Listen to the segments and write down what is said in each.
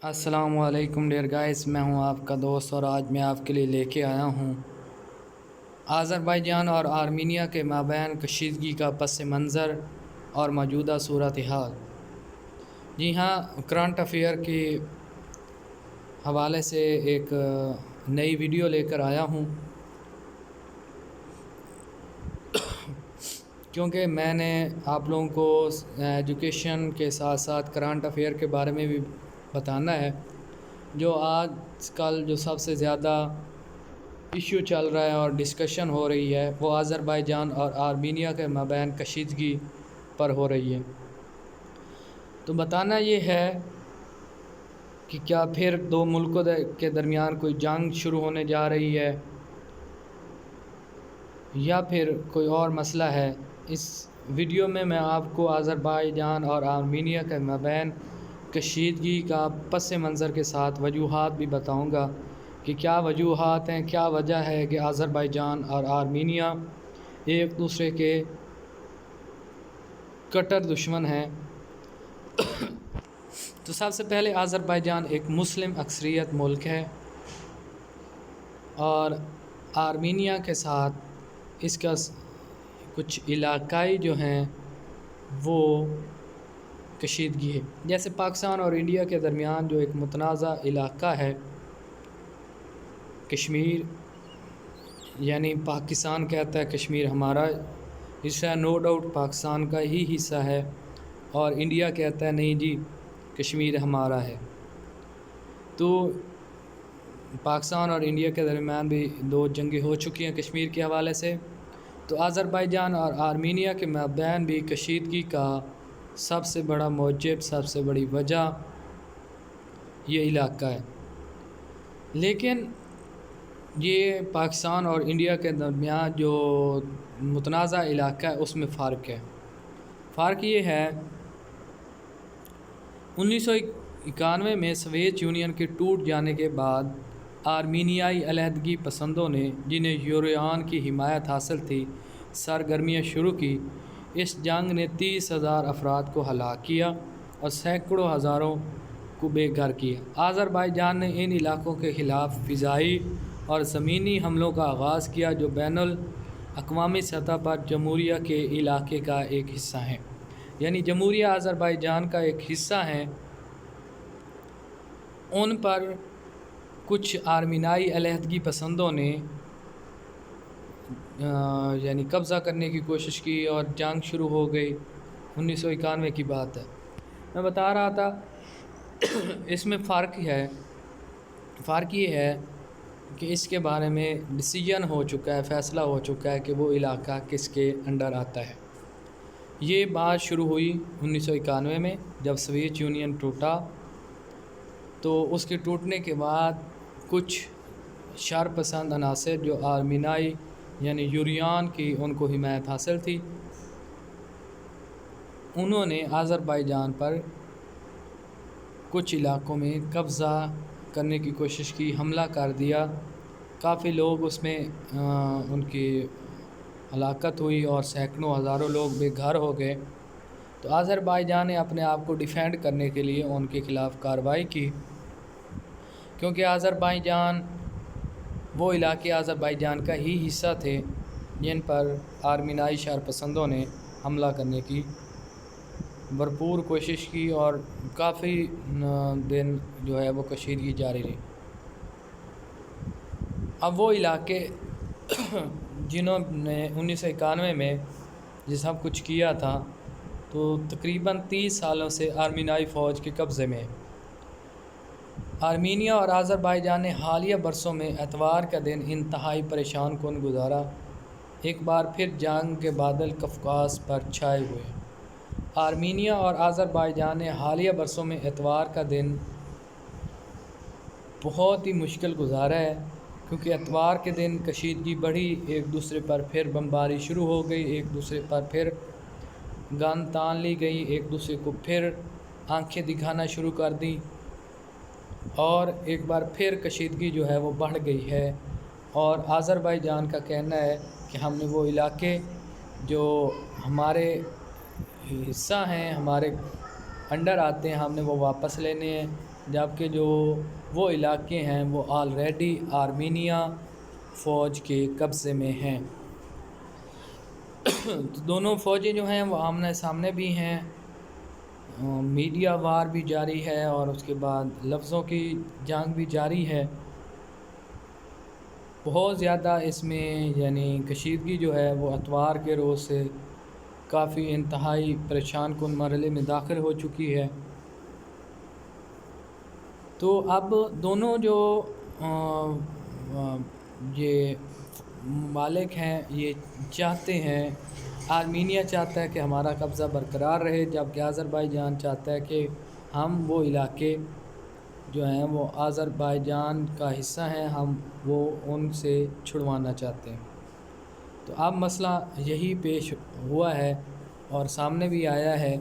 السلام علیکم dear guys, میں ہوں آپ کا دوست اور آج میں آپ کے لیے لے کے آیا ہوں آذربائیجان اور آرمینیا کے مابین کشیدگی کا پس منظر اور موجودہ صورتحال۔ جی ہاں، کرنٹ افیئر کے حوالے سے ایک نئی ویڈیو لے کر آیا ہوں، کیونکہ میں نے آپ لوگوں کو ایجوکیشن کے ساتھ ساتھ کرنٹ افیئر کے بارے میں بھی بتانا ہے۔ جو آج کل جو سب سے زیادہ ایشو چل رہا ہے اور ڈسکشن ہو رہی ہے وہ آذربائیجان اور آرمینیا کے مابین کشیدگی پر ہو رہی ہے۔ تو بتانا یہ ہے کہ کیا پھر دو ملکوں کے درمیان کوئی جنگ شروع ہونے جا رہی ہے یا پھر کوئی اور مسئلہ ہے۔ اس ویڈیو میں آپ کو آذربائیجان اور آرمینیا کے مابین کشیدگی کا پس منظر کے ساتھ وجوہات بھی بتاؤں گا کہ کیا وجوہات ہیں، کیا وجہ ہے کہ آذربائیجان اور آرمینیا ایک دوسرے کے کٹر دشمن ہیں۔ تو سب سے پہلے آذربائیجان ایک مسلم اکثریت ملک ہے اور آرمینیا کے ساتھ اس کا کچھ علاقائی جو ہیں وہ کشیدگی ہے۔ جیسے پاکستان اور انڈیا کے درمیان جو ایک متنازع علاقہ ہے کشمیر، یعنی پاکستان کہتا ہے کشمیر ہمارا حصہ ہے، نو ڈاؤٹ پاکستان کا ہی حصہ ہے، اور انڈیا کہتا ہے نہیں جی کشمیر ہمارا ہے۔ تو پاکستان اور انڈیا کے درمیان بھی دو جنگیں ہو چکی ہیں کشمیر کے حوالے سے۔ تو آذربائیجان اور آرمینیا کے مابین بھی کشیدگی کا سب سے بڑا موجب، سب سے بڑی وجہ یہ علاقہ ہے۔ لیکن یہ پاکستان اور انڈیا کے درمیان جو متنازع علاقہ ہے اس میں فرق ہے۔ فرق یہ ہے 1991 میں سوویت یونین کے ٹوٹ جانے کے بعد آرمینیائی علیحدگی پسندوں نے، جنہیں یورین کی حمایت حاصل تھی، سرگرمیاں شروع کی۔ اس جنگ نے 30,000 افراد کو ہلاک کیا اور سینکڑوں ہزاروں کو بے گھر کیا۔ آذربائیجان نے ان علاقوں کے خلاف فضائی اور زمینی حملوں کا آغاز کیا جو بین الاقوامی سطح پر جمہوریہ کے علاقے کا ایک حصہ ہیں، یعنی جمہوریہ آذربائیجان کا ایک حصہ ہیں۔ ان پر کچھ آرمینیائی علیحدگی پسندوں نے یعنی قبضہ کرنے کی کوشش کی اور جنگ شروع ہو گئی۔ 1991 کی بات ہے، میں بتا رہا تھا۔ اس میں فرق یہ ہے کہ اس کے بارے میں ڈیسیژن ہو چکا ہے، فیصلہ ہو چکا ہے کہ وہ علاقہ کس کے انڈر آتا ہے۔ یہ بات شروع ہوئی 1991 میں جب سوویت یونین ٹوٹا۔ تو اس کے ٹوٹنے کے بعد کچھ شر پسند عناصر جو آرمینیائی یعنی یورین کی ان کو حمایت حاصل تھی، انہوں نے آذربائیجان پر کچھ علاقوں میں قبضہ کرنے کی کوشش کی، حملہ کر دیا۔ کافی لوگ اس میں ان کی ہلاکت ہوئی اور سینکڑوں ہزاروں لوگ بے گھر ہو گئے۔ تو آذربائیجان نے اپنے آپ کو ڈیفینڈ کرنے کے لیے ان کے خلاف کارروائی کی، کیونکہ آذربائیجان وہ علاقے آذربائیجان کا ہی حصہ تھے جن پر آرمینیائی شر پسندوں نے حملہ کرنے کی بھرپور کوشش کی اور کافی دن جو ہے وہ کشیدگی جاری رہی۔ اب وہ علاقے جنہوں نے 1991 میں یہ سب کچھ کیا تھا تو تقریباً 30 سالوں سے آرمینیائی فوج کے قبضے میں۔ آرمینیا اور آذربائیجان نے حالیہ برسوں میں اتوار کا دن انتہائی پریشان کن گزارا۔ ایک بار پھر جنگ کے بادل قفقاز پر چھائے ہوئے۔ آرمینیا اور آذربائیجان نے حالیہ برسوں میں اتوار کا دن بہت ہی مشکل گزارا ہے، کیونکہ اتوار کے دن کشیدگی بڑھی، ایک دوسرے پر پھر بمباری شروع ہو گئی، ایک دوسرے پر پھر گن تان لی گئی، ایک دوسرے کو پھر آنکھیں دکھانا شروع کر دیں، اور ایک بار پھر کشیدگی جو ہے وہ بڑھ گئی ہے۔ اور آذربائیجان کا کہنا ہے کہ ہم نے وہ علاقے جو ہمارے حصہ ہیں، ہمارے انڈر آتے ہیں، ہم نے وہ واپس لینے ہیں۔ جبکہ جو وہ علاقے ہیں وہ آلریڈی آرمینیا فوج کے قبضے میں ہیں۔ تو دونوں فوجیں جو ہیں وہ آمنے سامنے بھی ہیں، میڈیا وار بھی جاری ہے، اور اس کے بعد لفظوں کی جنگ بھی جاری ہے۔ بہت زیادہ اس میں یعنی کشیدگی جو ہے وہ اتوار کے روز سے کافی انتہائی پریشان کن مرحلے میں داخل ہو چکی ہے۔ تو اب دونوں جو یہ ممالک ہیں یہ چاہتے ہیں، آرمینیا چاہتا ہے کہ ہمارا قبضہ برقرار رہے، جبکہ آذربائیجان چاہتا ہے کہ ہم وہ علاقے جو ہیں وہ آذربائیجان کا حصہ ہیں، ہم وہ ان سے چھڑوانا چاہتے ہیں۔ تو اب مسئلہ یہی پیش ہوا ہے اور سامنے بھی آیا ہے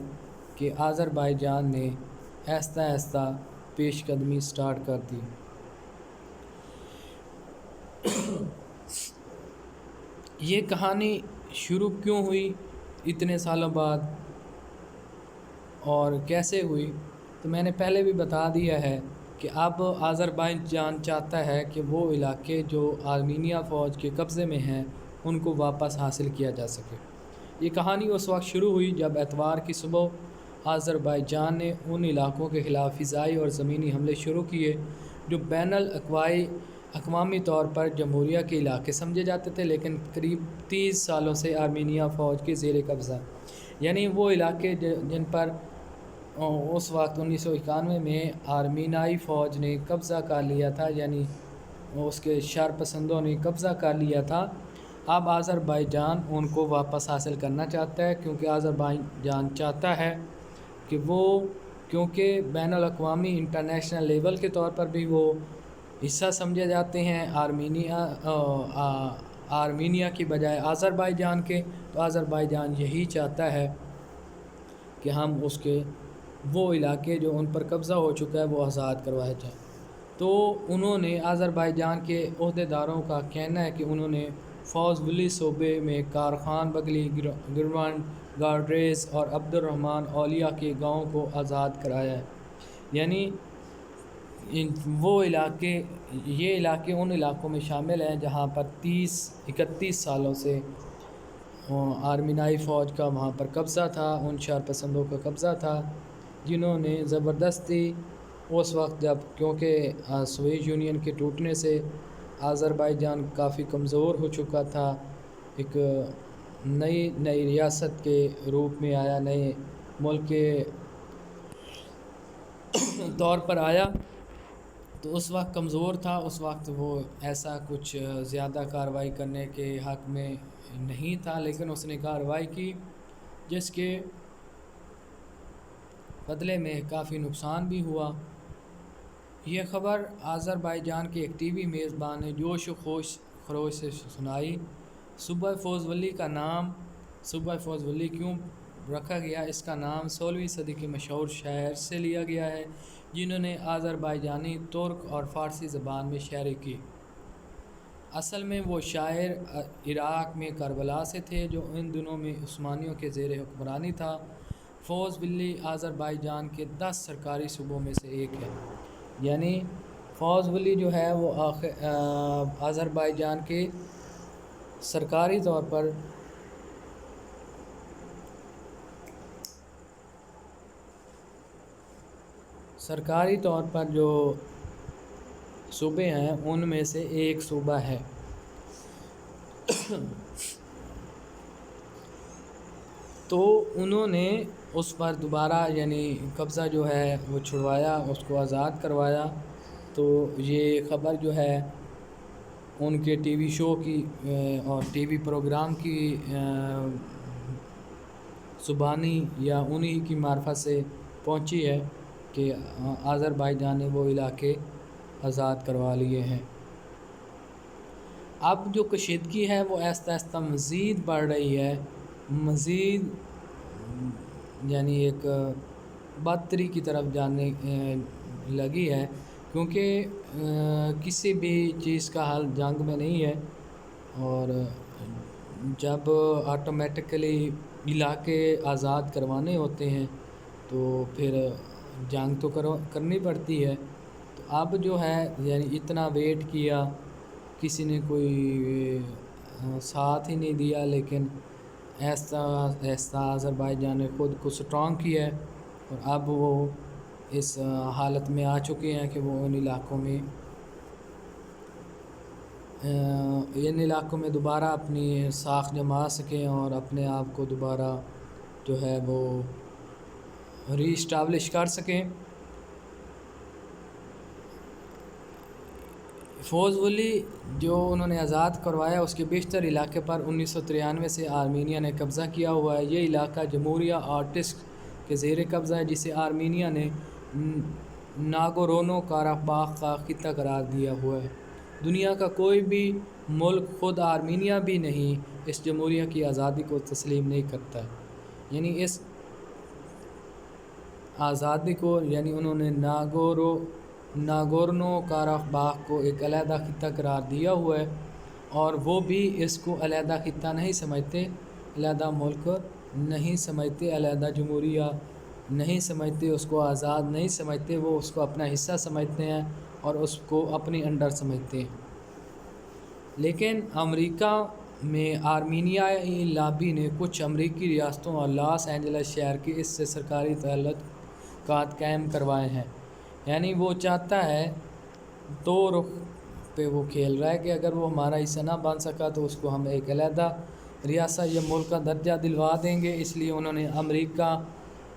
کہ آذربائیجان نے آہستہ آہستہ پیش قدمی سٹارٹ کر دی۔ یہ کہانی شروع کیوں ہوئی اتنے سالوں بعد اور کیسے ہوئی؟ تو میں نے پہلے بھی بتا دیا ہے کہ اب آذربائیجان چاہتا ہے کہ وہ علاقے جو آرمینیا فوج کے قبضے میں ہیں ان کو واپس حاصل کیا جا سکے۔ یہ کہانی اس وقت شروع ہوئی جب اتوار کی صبح آذربائیجان نے ان علاقوں کے خلاف فضائی اور زمینی حملے شروع کیے جو بین الاقوامی طور پر جمہوریہ کے علاقے سمجھے جاتے تھے، لیکن قریب 30 سالوں سے آرمینیا فوج کے زیر قبضہ، یعنی وہ علاقے جن پر اس وقت 1991 میں آرمینائی فوج نے قبضہ کر لیا تھا، یعنی اس کے شر پسندوں نے قبضہ کر لیا تھا، اب آذربائیجان ان کو واپس حاصل کرنا چاہتا ہے، کیونکہ آذربائیجان چاہتا ہے کہ وہ کیونکہ بین الاقوامی انٹرنیشنل لیول کے طور پر بھی وہ حصہ سمجھے جاتے ہیں آرمینیا کی بجائے آذربائیجان کے، تو آذربائیجان یہی چاہتا ہے کہ ہم اس کے وہ علاقے جو ان پر قبضہ ہو چکا ہے وہ آزاد کروائے جائیں۔ تو انہوں نے آذربائیجان کے عہدیداروں کا کہنا ہے کہ انہوں نے فوز ولی صوبے میں کارخان بگلی، گروان، گارڈریز اور عبد الرحمن اولیاء کے گاؤں کو آزاد کرایا ہے، یعنی وہ علاقے یہ علاقے ان علاقوں میں شامل ہیں جہاں پر 31 سالوں سے آرمینائی فوج کا وہاں پر قبضہ تھا، ان شر پسندوں کا قبضہ تھا، جنہوں نے زبردستی اس وقت جب کیونکہ سوویت یونین کے ٹوٹنے سے آذربائیجان کافی کمزور ہو چکا تھا، ایک نئی ریاست کے روپ میں آیا، نئے ملک کے طور پر آیا، تو اس وقت کمزور تھا، اس وقت وہ ایسا کچھ زیادہ کارروائی کرنے کے حق میں نہیں تھا، لیکن اس نے کارروائی کی جس کے بدلے میں کافی نقصان بھی ہوا۔ یہ خبر آذربائیجان کے ایک ٹی وی میزبان نے جوش و خروش سے سنائی۔ صوبہ فوز ولی کا نام صوبہ فوز ولی کیوں رکھا گیا؟ اس کا نام 16ویں صدی کے مشہور شاعر سے لیا گیا ہے جنہوں نے آذربائیجانی، ترک اور فارسی زبان میں شاعری کی۔ اصل میں وہ شاعر عراق میں کربلا سے تھے جو ان دنوں میں عثمانیوں کے زیر حکمرانی تھا۔ فوز ولی آذربائیجان کے 10 سرکاری صوبوں میں سے ایک ہے، یعنی فوز ولی جو ہے وہ آذربائیجان کے سرکاری طور پر جو صوبے ہیں ان میں سے ایک صوبہ ہے۔ تو انہوں نے اس پر دوبارہ یعنی قبضہ جو ہے وہ چھڑوایا، اس کو آزاد کروایا۔ تو یہ خبر جو ہے ان کے ٹی وی شو کی اور ٹی وی پروگرام کی زبانی یا انہی کی معرفت سے پہنچی ہے کہ آذربائیجان نے وہ علاقے آزاد کروا لیے ہیں۔ اب جو کشیدگی ہے وہ آہستہ آہستہ مزید بڑھ رہی ہے، مزید یعنی ایک بدتری کی طرف جانے لگی ہے، کیونکہ کسی بھی چیز کا حل جنگ میں نہیں ہے، اور جب آٹومیٹکلی علاقے آزاد کروانے ہوتے ہیں تو پھر جنگ تو کرنی پڑتی ہے. تو اب جو ہے یعنی اتنا ویٹ کیا، کسی نے کوئی ساتھ ہی نہیں دیا، لیکن ایسا ایسا آذربائیجان نے خود کو سٹرانگ کیا ہے، اور اب وہ اس حالت میں آ چکے ہیں کہ وہ ان علاقوں میں دوبارہ اپنی ساکھ جما سکیں اور اپنے آپ کو دوبارہ جو ہے وہ ری اسٹیبلش کر سکیں. فوز ولی جو انہوں نے آزاد کروایا، اس کے بیشتر علاقے پر 1993 سے آرمینیا نے قبضہ کیا ہوا ہے. یہ علاقہ جمہوریہ آرٹسک کے زیر قبضہ ہے، جسے آرمینیا نے ناگورنو کاراباخ کا خطہ قرار دیا ہوا ہے. دنیا کا کوئی بھی ملک، خود آرمینیا بھی نہیں، اس جمہوریہ کی آزادی کو تسلیم نہیں کرتا ہے. یعنی اس آزادی کو، یعنی انہوں نے ناگورنو کاراباخ کو ایک علیحدہ خطہ قرار دیا ہوا ہے، اور وہ بھی اس کو علیحدہ خطہ نہیں سمجھتے، علیحدہ ملک نہیں سمجھتے، علیحدہ جمہوریہ نہیں سمجھتے، اس کو آزاد نہیں سمجھتے. وہ اس کو اپنا حصہ سمجھتے ہیں اور اس کو اپنی انڈر سمجھتے ہیں. لیکن امریکہ میں آرمینیائی لابی نے کچھ امریکی ریاستوں اور لاس اینجلس شہر کے اس سے سرکاری تعلقات قائم کروائے ہیں. یعنی وہ چاہتا ہے، دو رخ پہ وہ کھیل رہا ہے کہ اگر وہ ہمارا حصہ نہ بن سکا تو اس کو ہم ایک علیحدہ ریاست یا ملک کا درجہ دلوا دیں گے. اس لیے انہوں نے امریکہ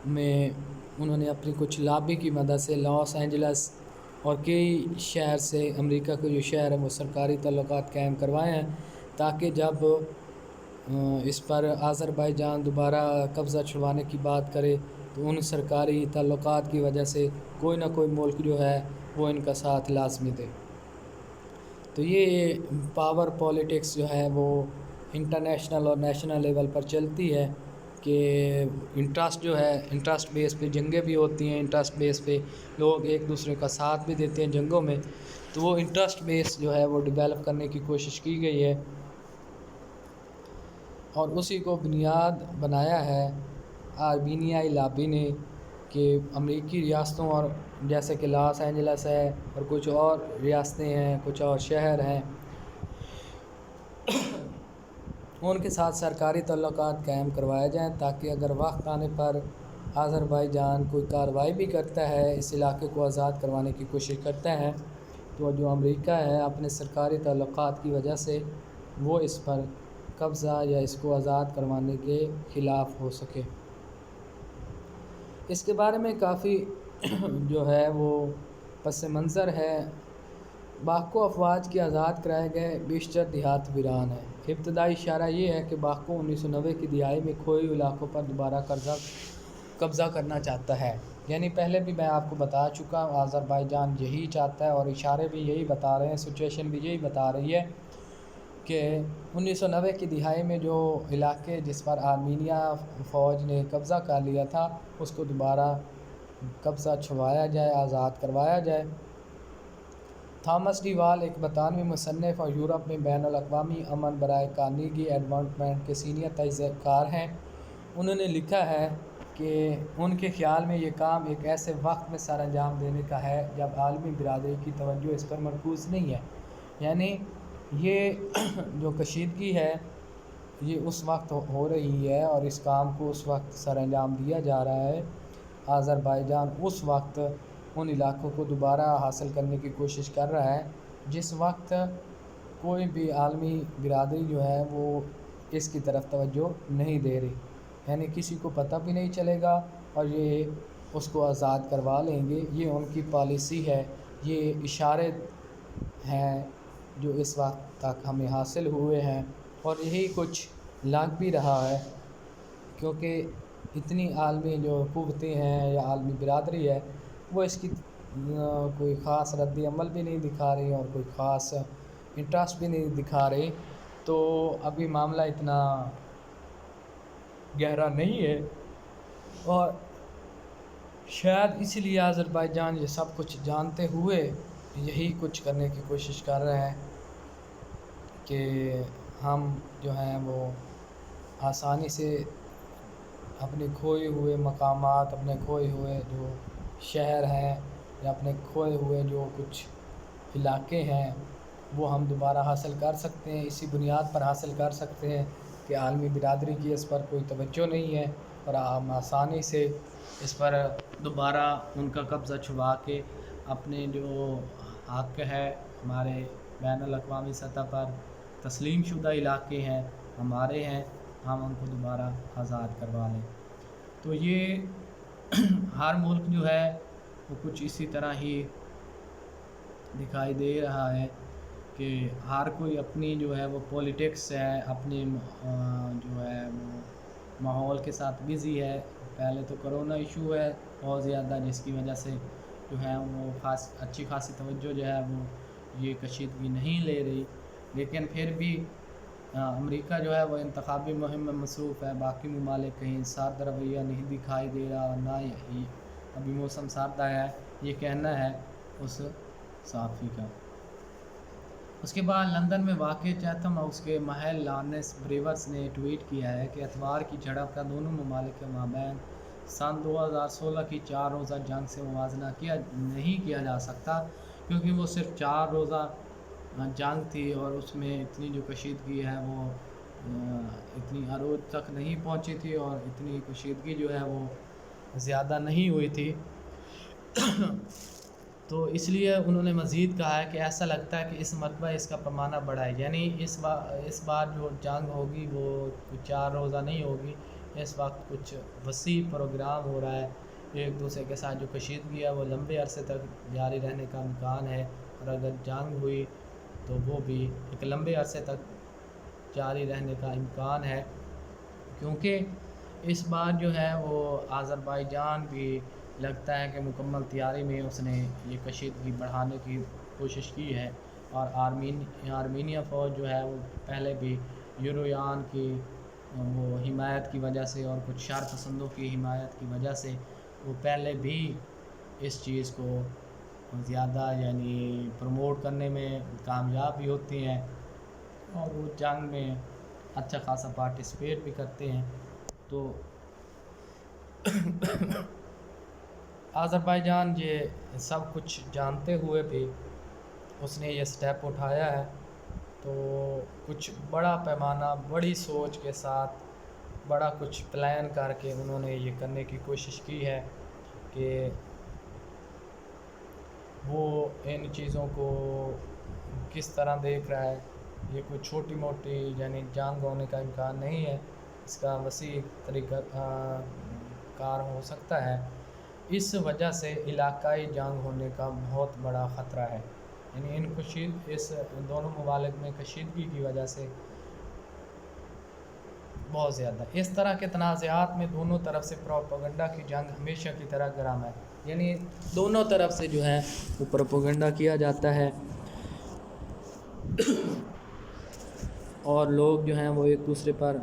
میں اپنی کچھ لابی کی مدد سے لاس اینجلس اور کئی شہر سے امریکہ کے جو شہر ہیں وہ سرکاری تعلقات قائم کروائے ہیں، تاکہ جب اس پر آذربائیجان دوبارہ قبضہ چھڑوانے کی بات کرے تو ان سرکاری تعلقات کی وجہ سے کوئی نہ کوئی ملک جو ہے وہ ان کا ساتھ لازمی دے. تو یہ پاور پولیٹکس جو ہے وہ انٹرنیشنل اور نیشنل لیول پر چلتی ہے کہ انٹرسٹ جو ہے، انٹرسٹ بیس پہ جنگیں بھی ہوتی ہیں، انٹرسٹ بیس پہ لوگ ایک دوسرے کا ساتھ بھی دیتے ہیں جنگوں میں. تو وہ انٹرسٹ بیس جو ہے وہ ڈیولپ کرنے کی کوشش کی گئی ہے، اور اسی کو بنیاد بنایا ہے آرمینیائی لابی نے کہ امریکی ریاستوں اور جیسے کہ لاس اینجلس ہے اور کچھ اور ریاستیں ہیں، کچھ اور شہر ہیں، ان کے ساتھ سرکاری تعلقات قائم کروائے جائیں، تاکہ اگر وقت آنے پر آذربائیجان کوئی کارروائی بھی کرتا ہے، اس علاقے کو آزاد کروانے کی کوشش کرتا ہے، تو جو امریکہ ہے اپنے سرکاری تعلقات کی وجہ سے وہ اس پر قبضہ یا اس کو آزاد کروانے کے خلاف ہو سکے. اس کے بارے میں کافی جو ہے وہ پس منظر ہے. باکو افواج کے آزاد کرائے گئے بیشتر دیہات ویران ہیں. ابتدائی اشارہ یہ ہے کہ باکو 1990 کی دہائی میں کھوئے علاقوں پر دوبارہ قبضہ کرنا چاہتا ہے. یعنی پہلے بھی میں آپ کو بتا چکا ہوں، آذربائیجان یہی چاہتا ہے، اور اشارے بھی یہی بتا رہے ہیں، سچویشن بھی یہی بتا رہی ہے کہ 1990 کی دہائی میں جو علاقے جس پر آرمینیا فوج نے قبضہ کر لیا تھا اس کو دوبارہ قبضہ چھڑوایا جائے، آزاد کروایا جائے. تھامس ڈی وال ایک برطانوی مصنف اور یورپ میں بین الاقوامی امن برائے کارنیگی اینڈوونمنٹ کے سینئر تجزیہ کار ہیں. انہوں نے لکھا ہے کہ ان کے خیال میں یہ کام ایک ایسے وقت میں سر انجام دینے کا ہے جب عالمی برادری کی توجہ اس پر مرکوز نہیں ہے. یعنی یہ جو کشیدگی ہے یہ اس وقت ہو رہی ہے اور اس کام کو اس وقت سر انجام دیا جا رہا ہے. آذربائیجان اس وقت ان علاقوں کو دوبارہ حاصل کرنے کی کوشش کر رہا ہے جس وقت کوئی بھی عالمی برادری جو ہے وہ اس کی طرف توجہ نہیں دے رہی. یعنی کسی کو پتہ بھی نہیں چلے گا اور یہ اس کو آزاد کروا لیں گے. یہ ان کی پالیسی ہے، یہ اشارے ہیں جو اس وقت تک ہمیں حاصل ہوئے ہیں، اور یہی کچھ لگ بھی رہا ہے، کیونکہ اتنی عالمی جو قوتیں ہیں یا عالمی برادری ہے وہ اس کی کوئی خاص رد عمل بھی نہیں دکھا رہی اور کوئی خاص انٹرسٹ بھی نہیں دکھا رہی. تو ابھی معاملہ اتنا گہرا نہیں ہے، اور شاید اس لیے آذربائیجان یہ سب کچھ جانتے ہوئے یہی کچھ کرنے کی کوشش کر رہے ہیں کہ ہم جو ہیں وہ آسانی سے اپنے کھوئے ہوئے مقامات، اپنے کھوئے ہوئے جو شہر ہیں یا اپنے کھوئے ہوئے جو کچھ علاقے ہیں وہ ہم دوبارہ حاصل کر سکتے ہیں. اسی بنیاد پر حاصل کر سکتے ہیں کہ عالمی برادری کی اس پر کوئی توجہ نہیں ہے اور ہم آسانی سے اس پر دوبارہ ان کا قبضہ چھڑوا کے اپنے جو حق ہے ہمارے بین الاقوامی سطح پر تسلیم شدہ علاقے ہیں ہمارے ہیں, ہم ان کو دوبارہ آزاد کروا لیں. تو یہ ہر ملک جو ہے وہ کچھ اسی طرح ہی دکھائی دے رہا ہے کہ ہر کوئی اپنی جو ہے وہ پولیٹکس ہے, اپنی جو ہے وہ ماحول کے ساتھ بزی ہے. پہلے تو کرونا ایشو ہے بہت زیادہ جس کی وجہ سے جو ہے وہ اچھی خاصی توجہ جو ہے وہ یہ کشیدگی نہیں لے رہی, لیکن پھر بھی امریکہ جو ہے وہ انتخابی مہم میں مصروف ہے. باقی ممالک کہیں سرد رویہ نہیں دکھائی دے رہا, نہ ہی ابھی موسم سرد آیا ہے, یہ کہنا ہے اس صحافی کا. اس کے بعد لندن میں واقع چیتھم ہاؤس کے محل لارنس بریورس نے ٹویٹ کیا ہے کہ اتوار کی جھڑپ کا دونوں ممالک کے مابین سن 2016 کی 4 روزہ جنگ سے موازنہ نہیں کیا جا سکتا, کیونکہ وہ صرف 4 روزہ جنگ تھی اور اس میں اتنی جو کشیدگی ہے وہ اتنی عروج تک نہیں پہنچی تھی اور اتنی کشیدگی جو ہے وہ زیادہ نہیں ہوئی تھی. تو اس لیے انہوں نے مزید کہا ہے کہ ایسا لگتا ہے کہ اس مرتبہ اس کا پیمانہ بڑا ہے, یعنی اس بار جو جنگ ہوگی وہ 4 روزہ نہیں ہوگی, اس وقت کچھ وسیع پروگرام ہو رہا ہے. ایک دوسرے کے ساتھ جو کشیدگی ہے وہ لمبے عرصے تک جاری رہنے کا امکان ہے, اور اگر جنگ ہوئی تو وہ بھی ایک لمبے عرصے تک جاری رہنے کا امکان ہے, کیونکہ اس بار جو ہے وہ آذربائیجان بھی لگتا ہے کہ مکمل تیاری میں اس نے یہ کشیدگی بڑھانے کی کوشش کی ہے. اور آرمینیا فوج جو ہے وہ پہلے بھی یورویان کی وہ حمایت کی وجہ سے اور کچھ شر پسندوں کی حمایت کی وجہ سے وہ پہلے بھی اس چیز کو زیادہ یعنی پروموٹ کرنے میں کامیاب بھی ہوتی ہیں اور وہ جنگ میں اچھا خاصا پارٹیسپیٹ بھی کرتے ہیں. تو آذربائیجان یہ سب کچھ جانتے ہوئے بھی اس نے یہ سٹیپ اٹھایا ہے, تو کچھ بڑا پیمانہ بڑی سوچ کے ساتھ بڑا کچھ پلان کر کے انہوں نے یہ کرنے کی کوشش کی ہے کہ وہ ان چیزوں کو کس طرح دیکھ رہا ہے. یہ کوئی چھوٹی موٹی یعنی جنگ ہونے کا امکان نہیں ہے, اس کا وسیع طریقہ کار ہو سکتا ہے. اس وجہ سے علاقائی جنگ ہونے کا بہت بڑا خطرہ ہے, یعنی اس دونوں ممالک میں کشیدگی کی وجہ سے بہت زیادہ اس طرح کے تنازعات میں دونوں طرف سے پروپیگنڈا کی جنگ ہمیشہ کی طرح گرم ہے, یعنی دونوں طرف سے جو ہے وہ پروپیگنڈا کیا جاتا ہے اور لوگ جو ہیں وہ ایک دوسرے پر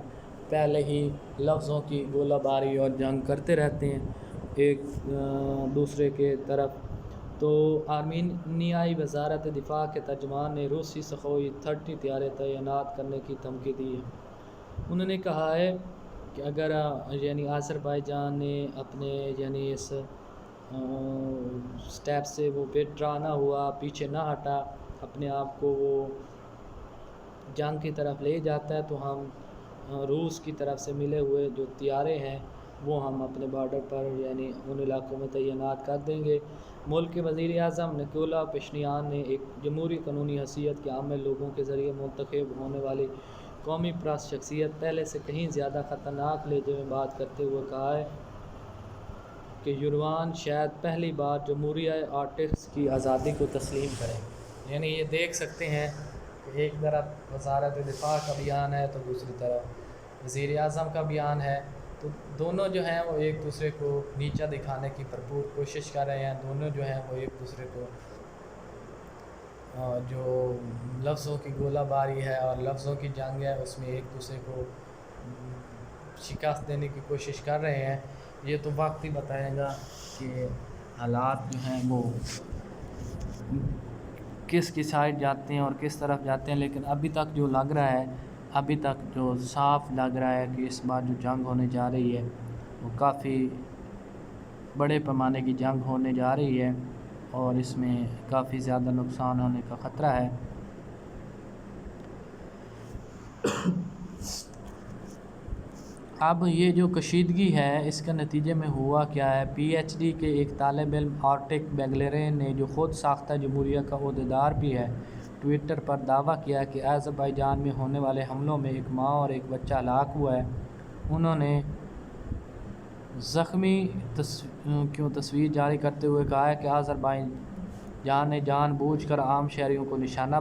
پہلے ہی لفظوں کی گولہ باری اور جنگ کرتے رہتے ہیں ایک دوسرے کے طرف. تو آرمینیائی وزارت دفاع کے ترجمان نے روسی سخوئی 30 طیارے تعینات کرنے کی دھمکی دی ہے. انہوں نے کہا ہے کہ اگر یعنی آذربائیجان نے اپنے یعنی اس سٹیپ سے وہ وِدڈرا نہ ہوا, پیچھے نہ ہٹا, اپنے آپ کو وہ جنگ کی طرف لے جاتا ہے, تو ہم روس کی طرف سے ملے ہوئے جو طیارے ہیں وہ ہم اپنے بارڈر پر یعنی ان علاقوں میں تعینات کر دیں گے. ملک کے وزیر اعظم نکولا پشینیان نے ایک جمہوری قانونی حیثیت کے عامل لوگوں کے ذریعے منتخب ہونے والی قومی پرست شخصیت پہلے سے کہیں زیادہ خطرناک لہجے میں بات کرتے ہوئے کہا ہے کہ یوروان شاید پہلی بار جمہوریہ آرٹسٹ کی آزادی کو تسلیم کریں. یعنی یہ دیکھ سکتے ہیں کہ ایک طرف وزارت دفاع کا بیان ہے تو دوسری طرف وزیر اعظم کا بیان ہے, تو دونوں جو ہیں وہ ایک دوسرے کو نیچا دکھانے کی بھرپور کوشش کر رہے ہیں. دونوں جو ہیں وہ ایک دوسرے کو جو لفظوں کی گولہ باری ہے اور لفظوں کی جنگ ہے اس میں ایک دوسرے کو شکست دینے کی کوشش کر رہے ہیں. یہ تو وقت ہی بتائے گا کہ حالات جو ہیں وہ کس کی سائڈ جاتے ہیں اور کس طرف جاتے ہیں, لیکن ابھی تک جو لگ رہا ہے, ابھی تک جو صاف لگ رہا ہے کہ اس بار جو جنگ ہونے جا رہی ہے وہ کافی بڑے پیمانے کی جنگ ہونے جا رہی ہے اور اس میں کافی زیادہ نقصان ہونے کا خطرہ ہے۔ اب یہ جو کشیدگی ہے اس کے نتیجے میں ہوا کیا ہے، پی ایچ ڈی کے ایک طالب علم آرٹک بیگلیرین نے جو خود ساختہ جمہوریہ کا عہدیدار بھی ہے، ٹویٹر پر دعویٰ کیا کہ آذربائیجان میں ہونے والے حملوں میں ایک ماں اور ایک بچہ ہلاک ہوا ہے۔ انہوں نے زخمی تصویر جاری کرتے ہوئے کہا ہے کہ آذربائیجان نے جان بوجھ کر عام شہریوں کو نشانہ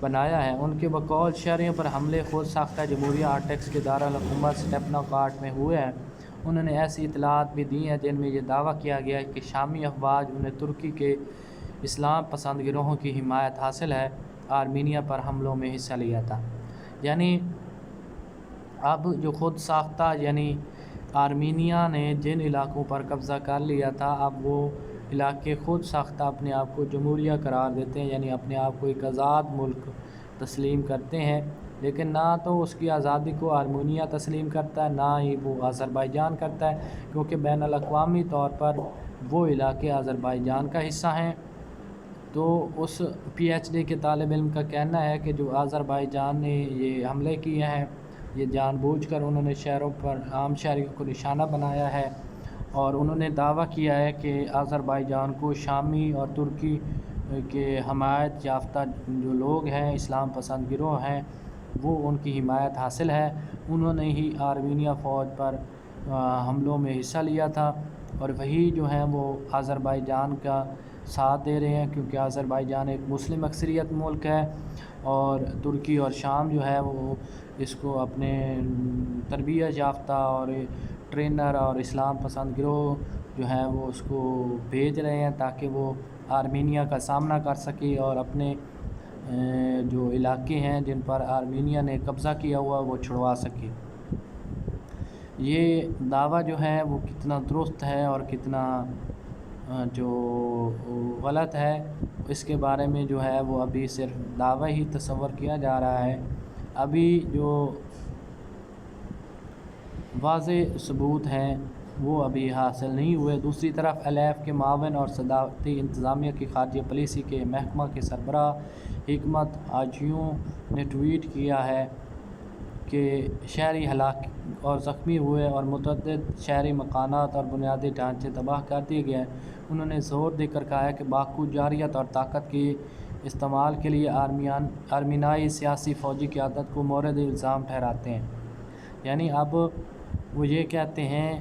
بنایا ہے۔ ان کے بقول شہریوں پر حملے خود ساختہ جمہوریہ آرٹکس کے دارالحکومت سٹیپناکارٹ میں ہوئے ہیں۔ انہوں نے ایسی اطلاعات بھی دی ہیں جن میں یہ دعویٰ کیا گیا ہے کہ شامی افواج انہیں ترکی کے اسلام پسند گروہوں کی حمایت حاصل ہے، آرمینیا پر حملوں میں حصہ لیا تھا۔ یعنی اب جو خود ساختہ یعنی آرمینیا نے جن علاقوں پر قبضہ کر لیا تھا، اب وہ علاقے خود ساختہ اپنے آپ کو جمہوریہ قرار دیتے ہیں، یعنی اپنے آپ کو ایک آزاد ملک تسلیم کرتے ہیں، لیکن نہ تو اس کی آزادی کو آرمینیا تسلیم کرتا ہے، نہ ہی وہ آذربائیجان کرتا ہے، کیونکہ بین الاقوامی طور پر وہ علاقے آذربائیجان کا حصہ ہیں۔ تو اس پی ایچ ڈی کے طالب علم کا کہنا ہے کہ جو آذربائیجان نے یہ حملے کیے ہیں، یہ جان بوجھ کر انہوں نے شہروں پر عام شہریوں کو نشانہ بنایا ہے، اور انہوں نے دعویٰ کیا ہے کہ آذربائیجان کو شامی اور ترکی کے حمایت یافتہ جو لوگ ہیں، اسلام پسند گروہ ہیں، وہ ان کی حمایت حاصل ہے۔ انہوں نے ہی آرمینیا فوج پر حملوں میں حصہ لیا تھا، اور وہی جو ہیں وہ آذربائیجان کا ساتھ دے رہے ہیں، کیونکہ آذربائیجان ایک مسلم اکثریت ملک ہے، اور ترکی اور شام جو ہے وہ اس کو اپنے تربیت یافتہ اور ٹرینر اور اسلام پسند گروہ جو ہیں وہ اس کو بھیج رہے ہیں تاکہ وہ آرمینیا کا سامنا کر سکے اور اپنے جو علاقے ہیں جن پر آرمینیا نے قبضہ کیا ہوا وہ چھڑوا سکے۔ یہ دعویٰ جو ہے وہ کتنا درست ہے اور کتنا جو غلط ہے، اس کے بارے میں جو ہے وہ ابھی صرف دعویٰ ہی تصور کیا جا رہا ہے، ابھی جو واضح ثبوت ہیں وہ ابھی حاصل نہیں ہوئے۔ دوسری طرف ایلیف کے معاون اور صدارتی انتظامیہ کی خارجہ پالیسی کے محکمہ کے سربراہ حکمت آجیوں نے ٹویٹ کیا ہے کہ شہری ہلاک اور زخمی ہوئے اور متعدد شہری مکانات اور بنیادی ڈھانچے تباہ کر دیے گئے ہیں۔ انہوں نے زور دے کر کہا ہے کہ باکو جارحیت اور طاقت کے استعمال کے لیے آرمینیائی سیاسی فوجی قیادت کو مورد الزام ٹھہراتے ہیں۔ یعنی اب وہ یہ کہتے ہیں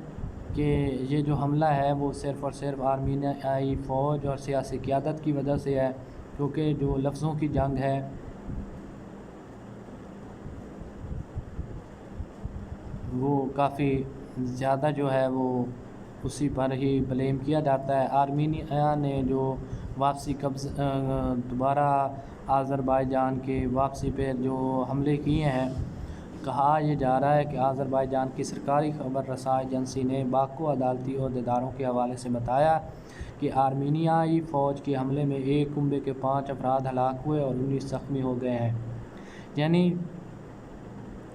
کہ یہ جو حملہ ہے وہ صرف اور صرف آرمینیائی فوج اور سیاسی قیادت کی وجہ سے ہے، کیونکہ جو لفظوں کی جنگ ہے وہ کافی زیادہ جو ہے وہ اسی پر ہی بلیم کیا جاتا ہے۔ آرمینیا نے جو واپسی دوبارہ آذربائیجان کے واپسی پہ جو حملے کیے ہیں، کہا یہ جا رہا ہے کہ آذربائیجان کی سرکاری خبر رساں ایجنسی نے باکو عدالتی عہدیداروں کے حوالے سے بتایا کہ آرمینیائی فوج کے حملے میں ایک کنبے کے 5 افراد ہلاک ہوئے اور 19 زخمی ہو گئے ہیں۔ یعنی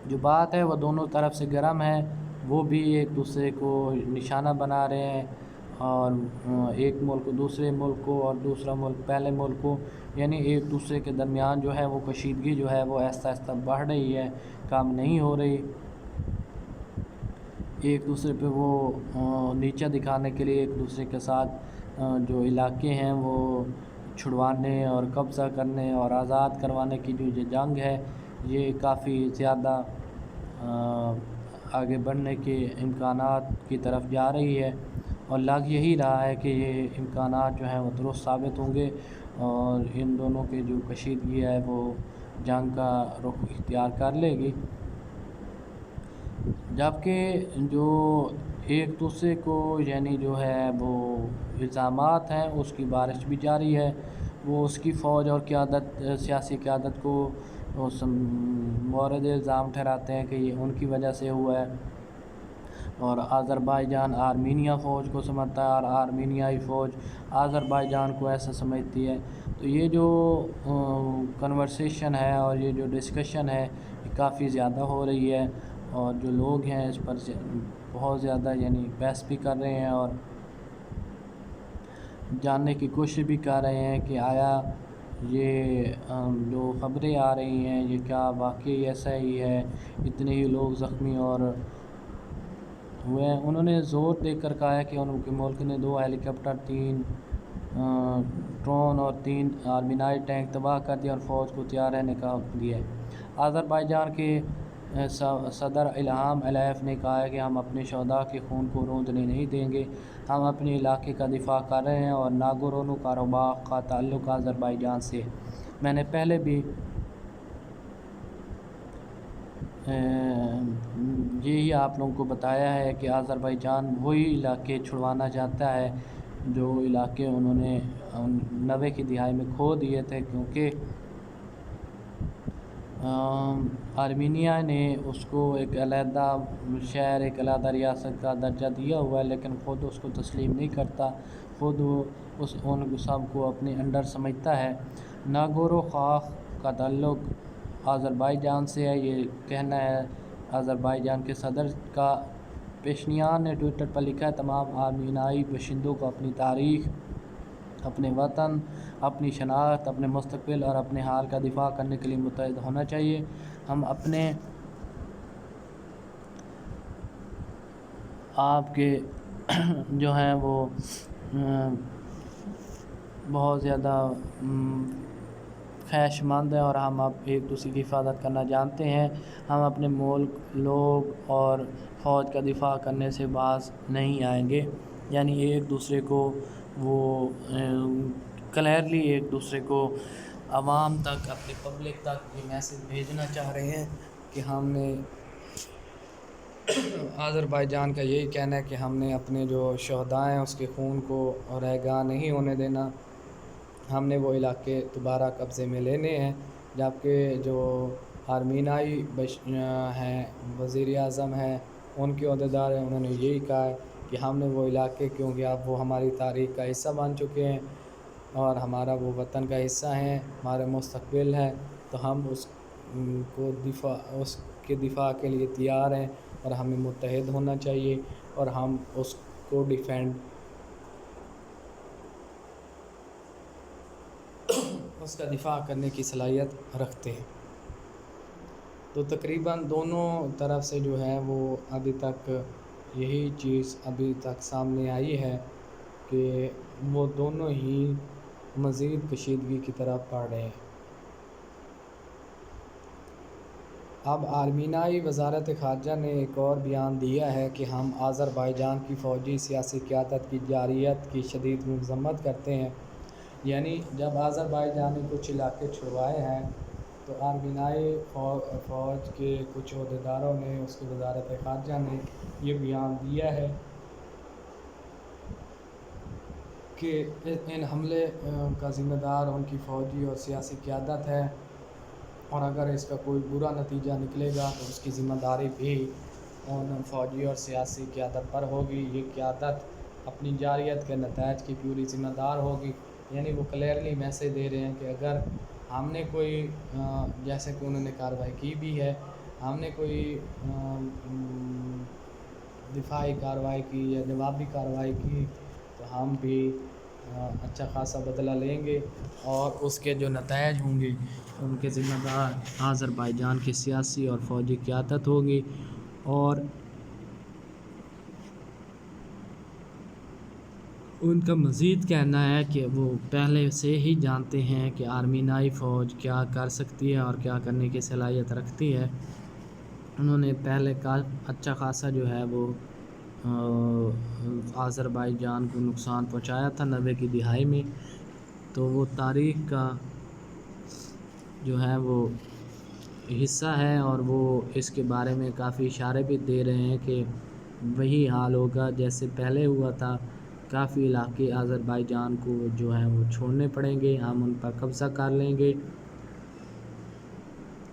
جو بات ہے وہ دونوں طرف سے گرم ہے، وہ بھی ایک دوسرے کو نشانہ بنا رہے ہیں، اور ایک ملک دوسرے ملک کو اور دوسرا ملک پہلے ملک کو، یعنی ایک دوسرے کے درمیان جو ہے وہ کشیدگی جو ہے وہ آہستہ آہستہ بڑھ رہی ہے، کم نہیں ہو رہی۔ ایک دوسرے پہ وہ نیچا دکھانے کے لیے ایک دوسرے کے ساتھ جو علاقے ہیں وہ چھڑوانے اور قبضہ کرنے اور آزاد کروانے کی جو یہ جنگ ہے، یہ کافی زیادہ آگے بڑھنے کے امکانات کی طرف جا رہی ہے، اور لگ یہی رہا ہے کہ یہ امکانات جو ہیں وہ درست ثابت ہوں گے، اور ان دونوں کے جو کشیدگی ہے وہ جنگ کا رخ اختیار کر لے گی، جبکہ جو ایک دوسرے کو یعنی جو ہے وہ الزامات ہیں اس کی بارش بھی جاری ہے۔ وہ اس کی فوج اور قیادت سیاسی قیادت کو مورد الزام ٹھہراتے ہیں کہ یہ ان کی وجہ سے ہوا ہے، اور آذربائیجان آرمینیا فوج کو سمجھتا ہے اور آرمینیائی فوج آذربائیجان کو ایسا سمجھتی ہے۔ تو یہ جو کنورسیشن ہے اور یہ جو ڈسکشن ہے یہ کافی زیادہ ہو رہی ہے، اور جو لوگ ہیں اس پر بہت زیادہ یعنی بحث بھی کر رہے ہیں، اور جاننے کی کوشش بھی کر رہے ہیں کہ آیا یہ جو خبریں آ رہی ہیں یہ کیا واقعی ایسا ہی ہے، اتنے ہی لوگ زخمی اور ہوئے ہیں۔ انہوں نے زور دے کر کہا ہے کہ ان کے ملک نے 2 ہیلی کاپٹر، 3 ڈرون اور 3 آرمینائی ٹینک تباہ کر دیا اور فوج کو تیار رہنے کا حکم دیا ہے۔ آذربائیجان کے صدر الہام علیف نے کہا ہے کہ ہم اپنے شہداء کے خون کو روندنے نہیں دیں گے، ہم اپنے علاقے کا دفاع کر رہے ہیں اور ناگورنو قرباخ کا تعلق آذربائیجان سے ہے۔ میں نے پہلے بھی یہی آپ لوگوں کو بتایا ہے کہ آذربائیجان وہی علاقے چھڑوانا چاہتا ہے جو علاقے انہوں نے 90 کی دہائی میں کھو دیے تھے، کیونکہ آرمینیا نے اس کو ایک علیحدہ شہر، ایک علیحدہ ریاست کا درجہ دیا ہوا ہے، لیکن خود اس کو تسلیم نہیں کرتا، خود وہ ان سب کو اپنے انڈر سمجھتا ہے۔ ناگورنو قرباخ کا تعلق آذربائیجان سے ہے، یہ کہنا ہے آذربائیجان کے صدر کا۔ پیشینیان نے ٹویٹر پر لکھا ہے، تمام آرمینیائی باشندوں کو اپنی تاریخ، اپنے وطن، اپنی شناخت، اپنے مستقبل اور اپنے حال کا دفاع کرنے کے لیے متحد ہونا چاہیے۔ ہم اپنے آپ کے جو ہیں وہ بہت زیادہ خواہش مند ہیں اور ہم اب ایک دوسرے کی حفاظت کرنا جانتے ہیں۔ ہم اپنے ملک، لوگ اور فوج کا دفاع کرنے سے باز نہیں آئیں گے۔ یعنی ایک دوسرے کو وہ کلیئرلی ایک دوسرے کو عوام تک، اپنے پبلک تک یہ میسیج بھیجنا چاہ رہے ہیں کہ ہم نے آذربائیجان کا یہی کہنا ہے کہ ہم نے اپنے جو شہداء ہیں اس کے خون کو ریگاں نہیں ہونے دینا، ہم نے وہ علاقے دوبارہ قبضے میں لینے ہیں۔ جبکہ جو آرمینیائی ہیں، وزیر اعظم ہیں، ان کے عہدیدار ہیں، انہوں نے یہی کہا ہے کہ ہم نے وہ علاقے، کیونکہ اب وہ ہماری تاریخ کا حصہ بن چکے ہیں اور ہمارا وہ وطن کا حصہ ہیں، ہمارے مستقبل ہے، تو ہم اس کے دفاع کے لیے تیار ہیں اور ہمیں متحد ہونا چاہیے اور ہم اس کو اس کا دفاع کرنے کی صلاحیت رکھتے ہیں۔ تو تقریباً دونوں طرف سے جو ہے وہ ابھی تک یہی چیز ابھی تک سامنے آئی ہے کہ وہ دونوں ہی مزید کشیدگی کی طرف بڑھ رہے ہیں۔ اب آرمینیائی وزارت خارجہ نے ایک اور بیان دیا ہے کہ ہم آذربائیجان کی فوجی سیاسی قیادت کی جارحیت کی شدید مذمت کرتے ہیں۔ یعنی جب آذربائیجان نے کچھ علاقے چھڑوائے ہیں تو آرمینیائی فوج کے کچھ عہدیداروں نے، اس کی وزارت خارجہ نے یہ بیان دیا ہے کہ ان حملے کا ذمہ دار ان کی فوجی اور سیاسی قیادت ہے، اور اگر اس کا کوئی برا نتیجہ نکلے گا تو اس کی ذمہ داری بھی ان فوجی اور سیاسی قیادت پر ہوگی۔ یہ قیادت اپنی جارحیت کے نتائج کی پوری ذمہ دار ہوگی۔ یعنی وہ کلیئرلی میسیج دے رہے ہیں کہ اگر ہم نے کوئی جیسے کہ انہوں نے کارروائی کی بھی ہے، ہم نے کوئی دفاعی کارروائی کی یا جوابی کارروائی کی تو ہم بھی اچھا خاصا بدلہ لیں گے، اور اس کے جو نتائج ہوں گے ان کے ذمہ دار آذربائیجان کی سیاسی اور فوجی قیادت ہوگی۔ اور ان کا مزید کہنا ہے کہ وہ پہلے سے ہی جانتے ہیں کہ آرمینیائی فوج کیا کر سکتی ہے اور کیا کرنے کی صلاحیت رکھتی ہے۔ انہوں نے پہلے کا اچھا خاصا جو ہے وہ آذربائیجان کو نقصان پہنچایا تھا 90 کی دہائی میں، تو وہ تاریخ کا جو ہے وہ حصہ ہے اور وہ اس کے بارے میں کافی اشارے بھی دے رہے ہیں کہ وہی حال ہوگا جیسے پہلے ہوا تھا۔ کافی علاقے آذربائیجان کو جو ہیں وہ چھوڑنے پڑیں گے، ہم ان پر قبضہ کر لیں گے۔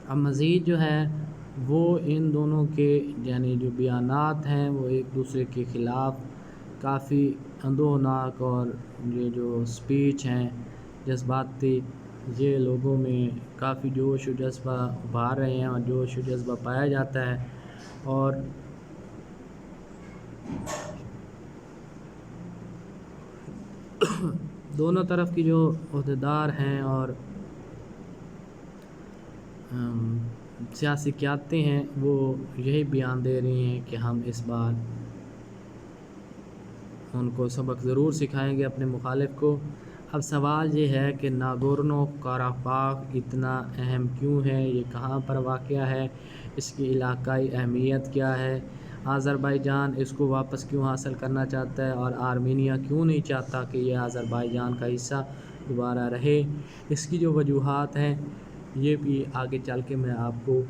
اب مزید جو ہے وہ ان دونوں کے یعنی جو بیانات ہیں وہ ایک دوسرے کے خلاف کافی اندوہناک، اور یہ جو سپیچ ہیں جذباتی، یہ لوگوں میں کافی جوش و جذبہ ابھار رہے ہیں اور جوش و جذبہ پایا جاتا ہے۔ اور دونوں طرف کی جو عہدیدار ہیں اور سیاسی قیادتیں ہیں وہ یہی بیان دے رہی ہیں کہ ہم اس بار ان کو سبق ضرور سکھائیں گے اپنے مخالف کو۔ اب سوال یہ ہے کہ ناگورنو قراباخ اتنا اہم کیوں ہے، یہ کہاں پر واقع ہے، اس کی علاقائی اہمیت کیا ہے، آذربائیجان اس کو واپس کیوں حاصل کرنا چاہتا ہے اور آرمینیا کیوں نہیں چاہتا کہ یہ آذربائیجان کا حصہ دوبارہ رہے۔ اس کی جو وجوہات ہیں یہ بھی آگے چل کے میں آپ کو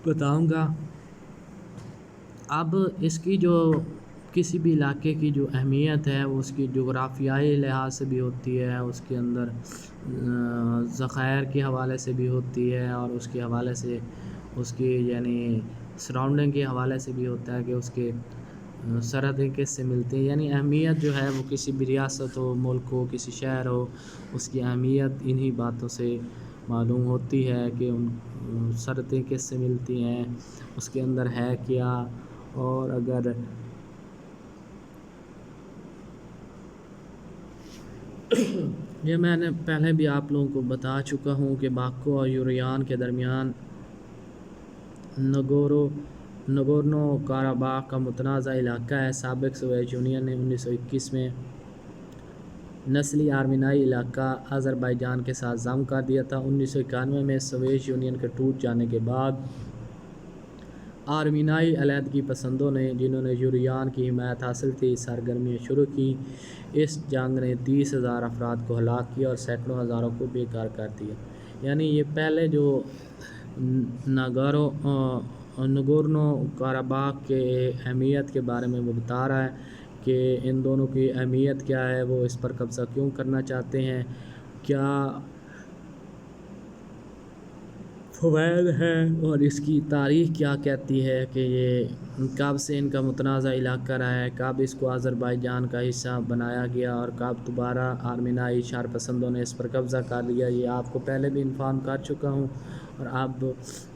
بتاؤں گا۔ اب اس کی جو کسی بھی علاقے کی جو اہمیت ہے وہ اس کی جغرافیائی لحاظ سے بھی ہوتی ہے، اس کے اندر ذخائر کے حوالے سے بھی ہوتی ہے، اور اس کے حوالے سے اس کی یعنی سراؤنڈنگ کے حوالے سے بھی ہوتا ہے کہ اس کے سرحدیں کس سے ملتی ہیں۔ یعنی اہمیت جو ہے وہ کسی بھی ریاست ہو، ملک ہو، کسی شہر ہو، اس کی اہمیت انہی باتوں سے معلوم ہوتی ہے کہ ان سرحدیں کس سے ملتی ہیں، اس کے اندر ہے کیا۔ اور اگر یہ میں نے پہلے بھی آپ لوگوں کو بتا چکا ہوں کہ باکو اور یوریان کے درمیان نگورنو قراباخ کا متنازع علاقہ ہے۔ سابق سوویت یونین نے 1921 میں نسلی آرمینائی علاقہ آذربائیجان کے ساتھ ضم کر دیا تھا۔ 1991 میں سوویت یونین کے ٹوٹ جانے کے بعد آرمینائی علیحدگی پسندوں نے، جنہوں نے یوریان کی حمایت حاصل تھی، سرگرمیاں شروع کی۔ اس جنگ نے 30,000 افراد کو ہلاک کیا اور سینکڑوں ہزاروں کو بے گھر کر دیا۔ یعنی یہ پہلے جو نگورنو قراباخ کے اہمیت کے بارے میں وہ بتا رہا ہے کہ ان دونوں کی اہمیت کیا ہے، وہ اس پر قبضہ کیوں کرنا چاہتے ہیں، کیا فوائد ہیں، اور اس کی تاریخ کیا کہتی ہے کہ یہ کب سے ان کا متنازع علاقہ رہا ہے، کب اس کو آذربائیجان کا حصہ بنایا گیا اور کب دوبارہ آرمینائی شر پسندوں نے اس پر قبضہ کر لیا۔ یہ آپ کو پہلے بھی انفارم کر چکا ہوں، اور اب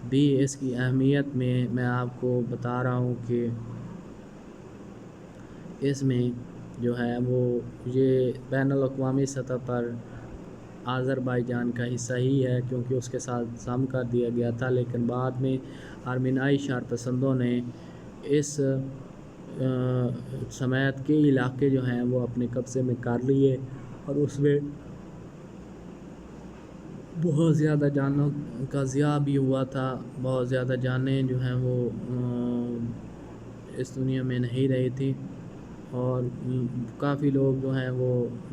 بھی اس کی اہمیت میں آپ کو بتا رہا ہوں کہ اس میں جو ہے وہ یہ بین الاقوامی سطح پر آذربائیجان کا حصہ ہی ہے، کیونکہ اس کے ساتھ ضم کر دیا گیا تھا، لیکن بعد میں آرمینائی شر پسندوں نے اس سمیت کے علاقے جو ہیں وہ اپنے قبضے میں کر لیے، اور اس میں بہت زیادہ جانوں کا ضیاع بھی ہوا تھا، بہت زیادہ جانیں جو ہیں وہ اس دنیا میں نہیں رہی تھی، اور کافی لوگ جو ہیں وہ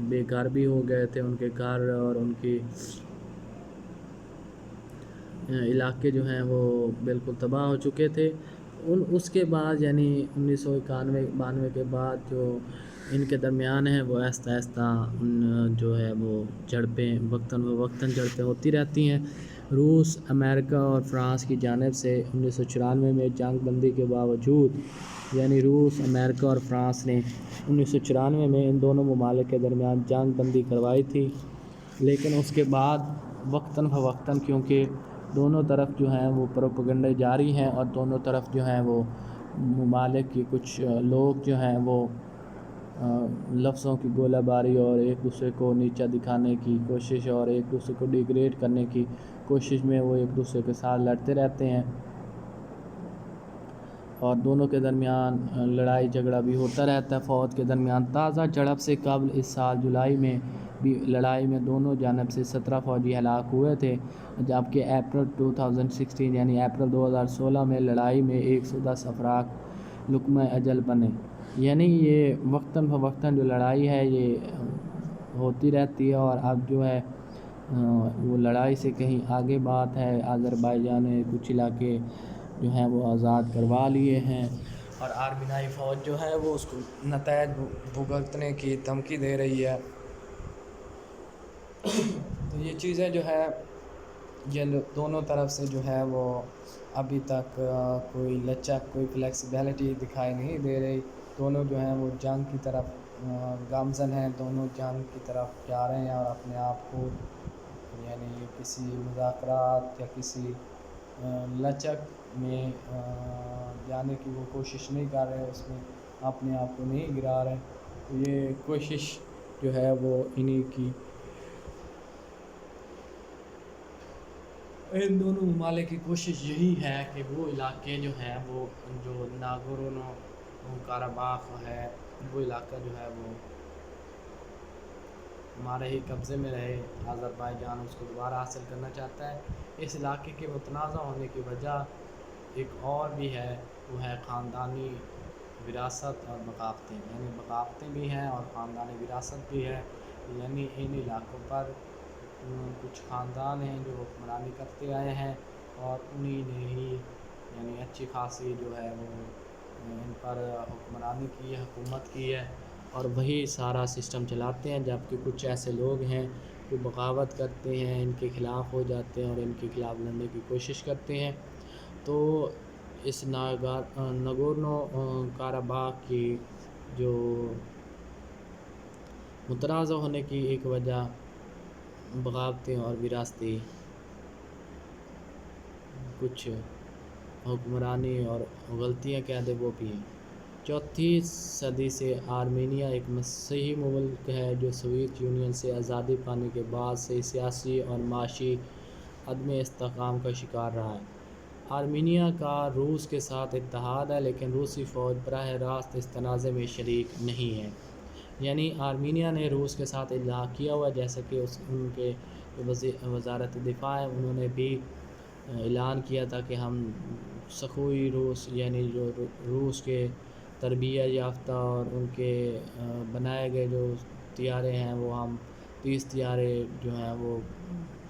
بے گھر بھی ہو گئے تھے، ان کے گھر اور ان کی علاقے جو ہیں وہ بالکل تباہ ہو چکے تھے۔ اس کے بعد یعنی 1991-92 کے بعد جو ان کے درمیان ہے وہ آہستہ آہستہ جو ہے وہ جھڑپیں وقتاً فوقتاً جھڑپیں ہوتی رہتی ہیں۔ روس، امریکہ اور فرانس کی جانب سے 1994 میں جنگ بندی کے باوجود، یعنی روس، امریکہ اور فرانس نے 1994 میں ان دونوں ممالک کے درمیان جنگ بندی کروائی تھی، لیکن اس کے بعد وقتاً فوقتاً کیونکہ دونوں طرف جو ہیں وہ پروپیگنڈے جاری ہیں، اور دونوں طرف جو ہیں وہ ممالک کی کچھ لوگ جو ہیں وہ لفظوں کی گولہ باری اور ایک دوسرے کو نیچا دکھانے کی کوشش اور ایک دوسرے کو ڈیگریڈ کرنے کی کوشش میں وہ ایک دوسرے کے ساتھ لڑتے رہتے ہیں، اور دونوں کے درمیان لڑائی جھگڑا بھی ہوتا رہتا ہے فوج کے درمیان۔ تازہ جھڑپ سے قبل اس سال جولائی میں بھی لڑائی میں دونوں جانب سے 17 فوجی ہلاک ہوئے تھے، جبکہ اپریل 2016 یعنی اپریل 2016 میں لڑائی میں 110 افراد لقمہ اجل بنے۔ یعنی یہ وقتاً فوقتاً جو لڑائی ہے یہ ہوتی رہتی ہے، اور اب جو ہے وہ لڑائی سے کہیں آگے بات ہے، آذربائیجان نے کچھ علاقے جو ہیں وہ آزاد کروا لیے ہیں، اور آرمینائی فوج جو ہے وہ اس کو نتائج بھگتنے کی دھمکی دے رہی ہے۔ تو یہ چیزیں جو ہے یہ دونوں طرف سے جو ہے وہ ابھی تک کوئی لچک، کوئی فلیکسیبلٹی دکھائی نہیں دے رہی۔ دونوں جو ہیں وہ جنگ کی طرف گامزن ہیں، دونوں جنگ کی طرف جا رہے ہیں، اور اپنے آپ کو یعنی کسی مذاکرات یا کسی لچک میں جانے کی وہ کوشش نہیں کر رہے، اس میں اپنے آپ کو نہیں گرا رہے. یہ کوشش جو ہے وہ انہی کی، ان دونوں ممالک کی کوشش یہی ہے کہ وہ علاقے جو ہیں وہ جو ناگورنو قرباخ ہے، وہ علاقہ جو ہے وہ ہمارے ہی قبضے میں رہے. آذربائیجان اس کو دوبارہ حاصل کرنا چاہتا ہے. اس علاقے کے متنازع ہونے کی وجہ ایک اور بھی ہے، وہ ہے خاندانی وراثت اور ثقافتیں. یعنی ثقافتیں بھی ہیں اور خاندانی وراثت بھی ہے. یعنی ان علاقوں پر کچھ خاندان ہیں جو حکمرانی کرتے آئے ہیں اور انہی نے ہی یعنی اچھی خاصی جو ہے وہ ان پر حکمرانی کی ہے، حکومت کی ہے، اور وہی سارا سسٹم چلاتے ہیں. جبکہ کچھ ایسے لوگ ہیں جو بغاوت کرتے ہیں، ان کے خلاف ہو جاتے ہیں اور ان کے خلاف لڑنے کی کوشش کرتے ہیں. تو اس ناگورنو قرباخ کی جو متنازع ہونے کی ایک وجہ بغاوتیں اور وراثتی کچھ حکمرانی اور غلطیاں کہہ دیں وہ بھی ہیں. 4 صدی سے آرمینیا ایک مسیحی ملک ہے جو سوویت یونین سے آزادی پانے کے بعد سے سیاسی اور معاشی عدم استحکام کا شکار رہا ہے. آرمینیا کا روس کے ساتھ اتحاد ہے، لیکن روسی فوج براہ راست اس تنازع میں شریک نہیں ہے. یعنی آرمینیا نے روس کے ساتھ الحاق کیا ہوا، جیسا کہ ان کے وزارت دفاع ہے، انہوں نے بھی اعلان کیا تھا کہ ہم سخوئی روس یعنی جو روس کے تربیت یافتہ اور ان کے بنائے گئے جو طیارے ہیں وہ ہم 30 طیارے جو ہیں وہ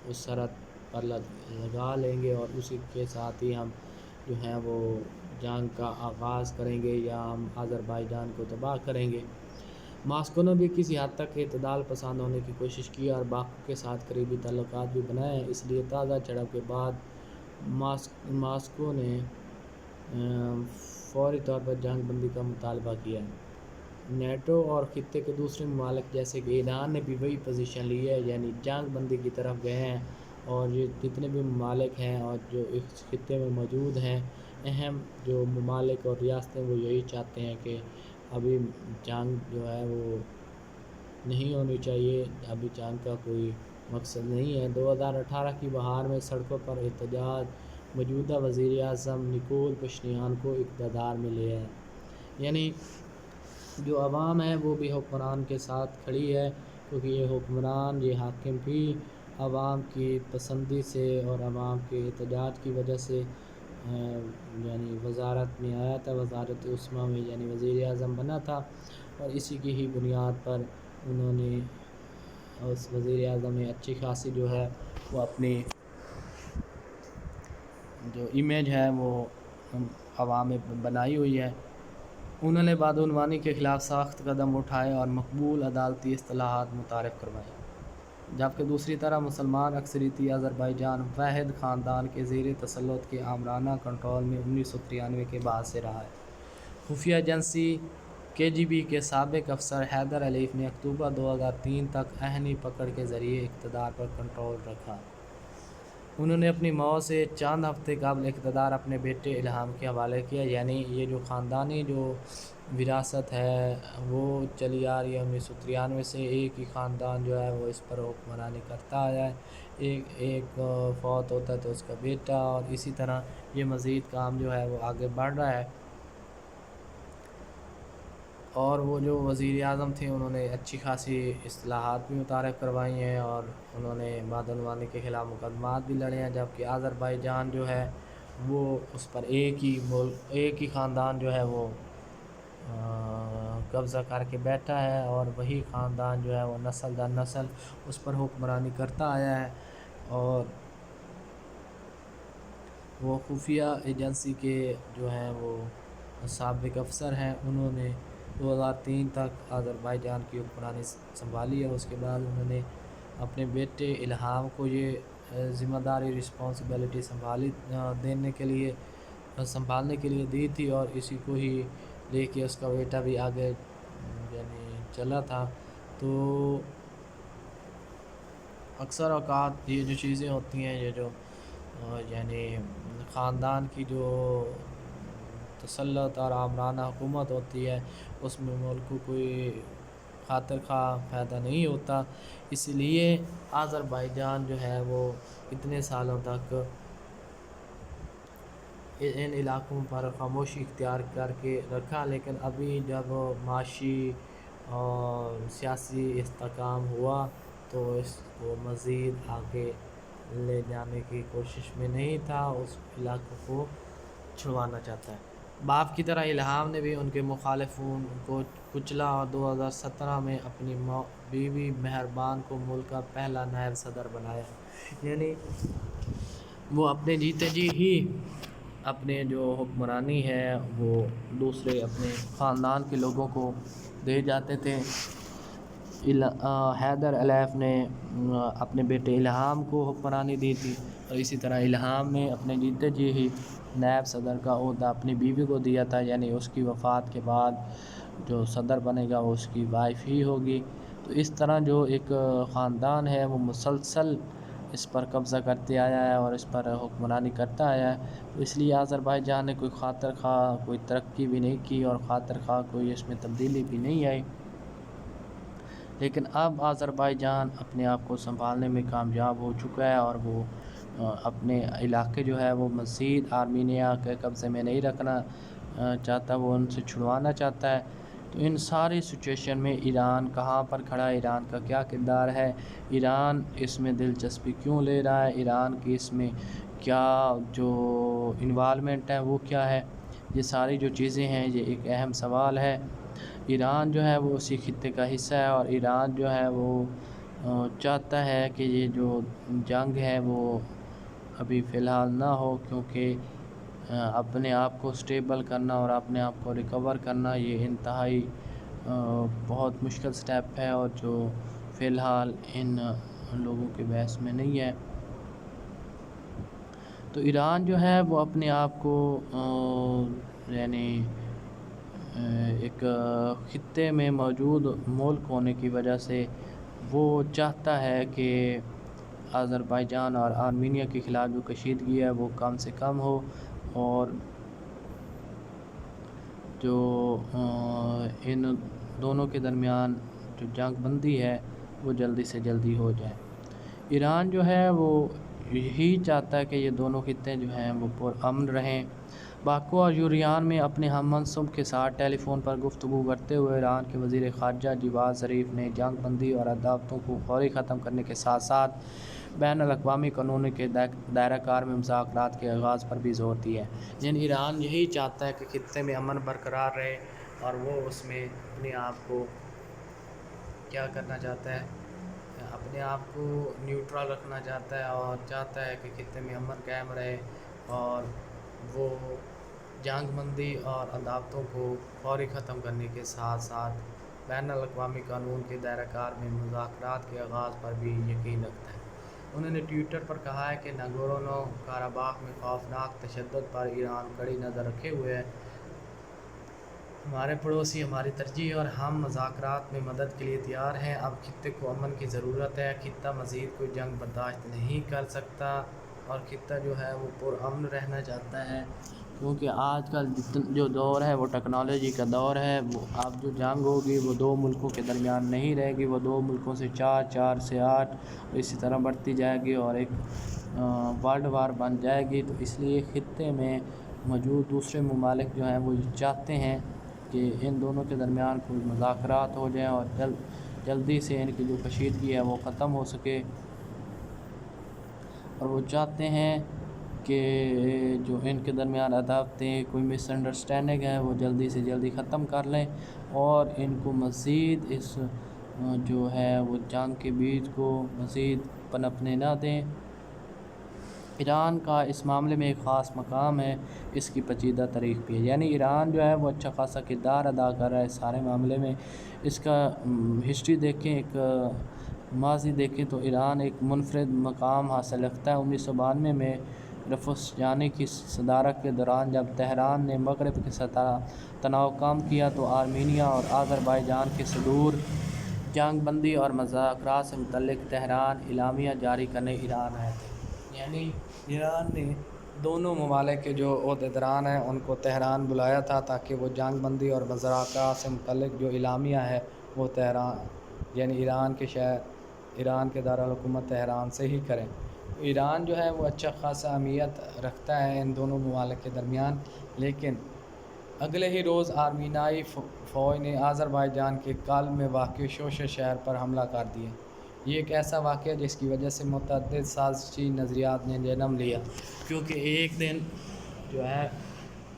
اس سرحد پر لگا لیں گے اور اسی کے ساتھ ہی ہم جو ہیں وہ جنگ کا آغاز کریں گے یا ہم آذربائیجان کو تباہ کریں گے. ماسکو نے بھی کسی حد تک اعتدال پسند ہونے کی کوشش کی اور باکو کے ساتھ قریبی تعلقات بھی بنائے ہیں. اس لیے تازہ جھڑپ کے بعد ماسکو نے فوری طور پر جنگ بندی کا مطالبہ کیا. نیٹو اور خطے کے دوسرے ممالک جیسے کہ ایران نے بھی وہی پوزیشن لی ہے، یعنی جنگ بندی کی طرف گئے ہیں. اور یہ جتنے بھی ممالک ہیں اور جو اس خطے میں موجود ہیں اہم جو ممالک اور ریاستیں، وہ یہی چاہتے ہیں کہ ابھی جنگ جو ہے وہ نہیں ہونی چاہیے، ابھی جنگ کا کوئی مقصد نہیں ہے. 2018 کی بہار میں سڑکوں پر احتجاج موجودہ وزیر اعظم نیکول پشینیان کو اقتدار میں لے آئے. یعنی جو عوام ہے وہ بھی حکمران کے ساتھ کھڑی ہے، کیونکہ یہ حکمران، یہ حاکم بھی عوام کی پسندی سے اور عوام کے احتجاج کی وجہ سے یعنی وزارت میں آیا تھا، وزارت عظمیٰ میں یعنی وزیر اعظم بنا تھا. اور اسی کی ہی بنیاد پر انہوں نے اس وزیر اعظم نے اچھی خاصی جو ہے وہ اپنی جو امیج ہے وہ عوام میں بنائی ہوئی ہے. انہوں نے بدعنوانی کے خلاف سخت قدم اٹھائے اور مقبول عدالتی اصطلاحات متعارف کروائیں. جبکہ دوسری طرف مسلمان اکثریتی آذربائیجان واحد خاندان کے زیر تسلط کے آمرانہ کنٹرول میں 1993 کے بعد سے رہا ہے. خفیہ ایجنسی KGB کے سابق افسر حیدر علیف نے اکتوبر 2003 تک عینی پکڑ کے ذریعے اقتدار پر کنٹرول رکھا. انہوں نے اپنی موت سے چند ہفتے قبل اقتدار اپنے بیٹے الہام کے حوالے کیا. یعنی یہ جو خاندانی جو وراثت ہے وہ چلی آ رہی ہے 1993 سے، ایک ہی خاندان جو ہے وہ اس پر حکمرانی کرتا آیا ہے. ایک فوت ہوتا ہے تو اس کا بیٹا، اور اسی طرح یہ مزید کام جو ہے وہ آگے بڑھ رہا ہے. اور وہ جو وزیر اعظم تھے انہوں نے اچھی خاصی اصلاحات بھی متعارف کروائی ہیں اور انہوں نے بدعنوانی کے خلاف مقدمات بھی لڑے ہیں. جبکہ آذربائیجان جو ہے وہ اس پر ایک ہی خاندان جو ہے وہ قبضہ کر کے بیٹھا ہے اور وہی خاندان جو ہے وہ نسل در نسل اس پر حکمرانی کرتا آیا ہے. اور وہ خفیہ ایجنسی کے جو ہیں وہ سابق افسر ہیں، انہوں نے 2003 تک آذربائیجان کی حکمرانی سنبھالی ہے. اس کے بعد انہوں نے اپنے بیٹے الہام کو یہ ذمہ داری رسپانسبلٹی سنبھالنے کے لیے دی تھی اور اسی کو ہی لے کے اس کا بیٹا بھی آگے یعنی چلا تھا. تو اکثر اوقات یہ جو چیزیں ہوتی ہیں، یہ جو یعنی خاندان کی جو تسلط اور آمرانہ حکومت ہوتی ہے اس میں ملک کو کوئی خاطر خواہ پیدا نہیں ہوتا. اس لیے آذربائیجان جو ہے وہ اتنے سالوں تک ان علاقوں پر خاموشی اختیار کر کے رکھا، لیکن ابھی جب معاشی اور سیاسی استحکام ہوا تو اس کو مزید آگے لے جانے کی کوشش میں نہیں تھا، اس علاقوں کو چھڑوانا چاہتا ہے. باپ کی طرح الہام نے بھی ان کے مخالفوں کو کچلا اور 2017 میں اپنی بیوی مہربان کو ملک کا پہلا نائب صدر بنایا. یعنی وہ اپنے جیتے جی ہی اپنے جو حکمرانی ہے وہ دوسرے اپنے خاندان کے لوگوں کو دے جاتے تھے. حیدر علیف نے اپنے بیٹے الہام کو حکمرانی دی تھی، اور اسی طرح الہام نے اپنے جیتے جی ہی نائب صدر کا عہدہ اپنی بیوی کو دیا تھا. یعنی اس کی وفات کے بعد جو صدر بنے گا وہ اس کی وائف ہی ہوگی. تو اس طرح جو ایک خاندان ہے وہ مسلسل اس پر قبضہ کرتے آیا ہے اور اس پر حکمرانی کرتا آیا ہے. تو اس لیے آذربائیجان نے کوئی خاطر خواہ کوئی ترقی بھی نہیں کی اور خاطر خواہ کوئی اس میں تبدیلی بھی نہیں آئی. لیکن اب آذربائیجان اپنے آپ کو سنبھالنے میں کامیاب ہو چکا ہے اور وہ اپنے علاقے جو ہے وہ مزید آرمینیا کے قبضے میں نہیں رکھنا چاہتا، وہ ان سے چھڑوانا چاہتا ہے. تو ان ساری سچویشن میں ایران کہاں پر کھڑا ہے، ایران کا کیا کردار ہے، ایران اس میں دلچسپی کیوں لے رہا ہے، ایران کی اس میں کیا جو انوالومنٹ ہے وہ کیا ہے، یہ ساری جو چیزیں ہیں یہ ایک اہم سوال ہے. ایران جو ہے وہ اسی خطے کا حصہ ہے اور ایران جو ہے وہ چاہتا ہے کہ یہ جو جنگ ہے وہ ابھی فی الحال نہ ہو، کیونکہ اپنے آپ کو سٹیبل کرنا اور اپنے آپ کو ریکور کرنا یہ انتہائی بہت مشکل سٹیپ ہے اور جو فی الحال ان لوگوں کے بحث میں نہیں ہے. تو ایران جو ہے وہ اپنے آپ کو یعنی ایک خطے میں موجود ملک ہونے کی وجہ سے وہ چاہتا ہے کہ آذربائیجان اور آرمینیا کے خلاف جو کشیدگی ہے وہ کم سے کم ہو اور جو ان دونوں کے درمیان جو جنگ بندی ہے وہ جلدی سے جلدی ہو جائے. ایران جو ہے وہ یہی چاہتا ہے کہ یہ دونوں خطے جو ہیں وہ پرامن رہیں. باکو اور یوریان میں اپنے ہم منصب کے ساتھ ٹیلی فون پر گفتگو کرتے ہوئے ایران کے وزیر خارجہ جواد ظریف نے جنگ بندی اور عداوتوں کو فوری ختم کرنے کے ساتھ ساتھ بین الاقوامی قانون کے دائرہ کار میں مذاکرات کے آغاز پر بھی زور دیا ہے. یعنی ایران یہی چاہتا ہے کہ خطے میں امن برقرار رہے اور وہ اس میں اپنے آپ کو کیا کرنا چاہتا ہے، اپنے آپ کو نیوٹرل رکھنا چاہتا ہے اور چاہتا ہے کہ خطے میں امن قائم رہے اور وہ جنگ بندی اور عداوتوں کو فوری ختم کرنے کے ساتھ ساتھ بین الاقوامی قانون کے دائرہ کار میں مذاکرات کے آغاز پر بھی یقین رکھتا ہے. انہوں نے ٹویٹر پر کہا ہے کہ ناگورنو کاراباخ میں خوفناک تشدد پر ایران کڑی نظر رکھے ہوئے ہے. ہمارے پڑوسی ہماری ترجیح اور ہم مذاکرات میں مدد کے لیے تیار ہیں. اب خطے کو امن کی ضرورت ہے، خطہ مزید کوئی جنگ برداشت نہیں کر سکتا اور خطہ جو ہے وہ پرامن رہنا چاہتا ہے، کیونکہ آج کل جو دور ہے وہ ٹیکنالوجی کا دور ہے. وہ اب جو جنگ ہوگی وہ دو ملکوں کے درمیان نہیں رہے گی، وہ دو ملکوں سے 4 سے 8 اسی طرح بڑھتی جائے گی اور ایک ورلڈ وار بن جائے گی. تو اس لیے خطے میں موجود دوسرے ممالک جو ہیں وہ چاہتے ہیں کہ ان دونوں کے درمیان کوئی مذاکرات ہو جائیں اور جلدی سے ان کی جو کشیدگی ہے وہ ختم ہو سکے، اور وہ چاہتے ہیں کہ جو ان کے درمیان عداوتیں کوئی مس انڈرسٹینڈنگ ہے وہ جلدی سے جلدی ختم کر لیں اور ان کو مزید اس جو ہے وہ جنگ کے بیج کو مزید پنپنے نہ دیں. ایران کا اس معاملے میں ایک خاص مقام ہے، اس کی پیچیدہ تاریخ بھی ہے. یعنی ایران جو ہے وہ اچھا خاصا کردار ادا کر رہا ہے اس سارے معاملے میں. اس کا ہسٹری دیکھیں، ایک ماضی دیکھیں تو ایران ایک منفرد مقام حاصل رکھتا ہے. 1992 میں رفسنجانی کی صدارت کے دوران جب تہران نے مغرب کے تناؤ کم کیا تو آرمینیا اور آذربائیجان کے صدور جنگ بندی اور مذاکرات سے متعلق تہران اعلامیہ جاری کرنے ایران آئے تھے. یعنی ایران نے دونوں ممالک کے جو عہدیداران ہیں ان کو تہران بلایا تھا تاکہ وہ جنگ بندی اور مذاکرات سے متعلق جو اعلامیہ ہے وہ تہران یعنی ایران کے دارالحکومت تہران سے ہی کریں۔ ایران جو ہے وہ اچھا خاصا اہمیت رکھتا ہے ان دونوں ممالک کے درمیان، لیکن اگلے ہی روز آرمینیائی فوج نے آذربائیجان کے قلب میں واقع شوشہ شہر پر حملہ کر دیا۔ یہ ایک ایسا واقعہ جس کی وجہ سے متعدد سازشی نظریات نے جنم لیا، کیونکہ ایک دن جو ہے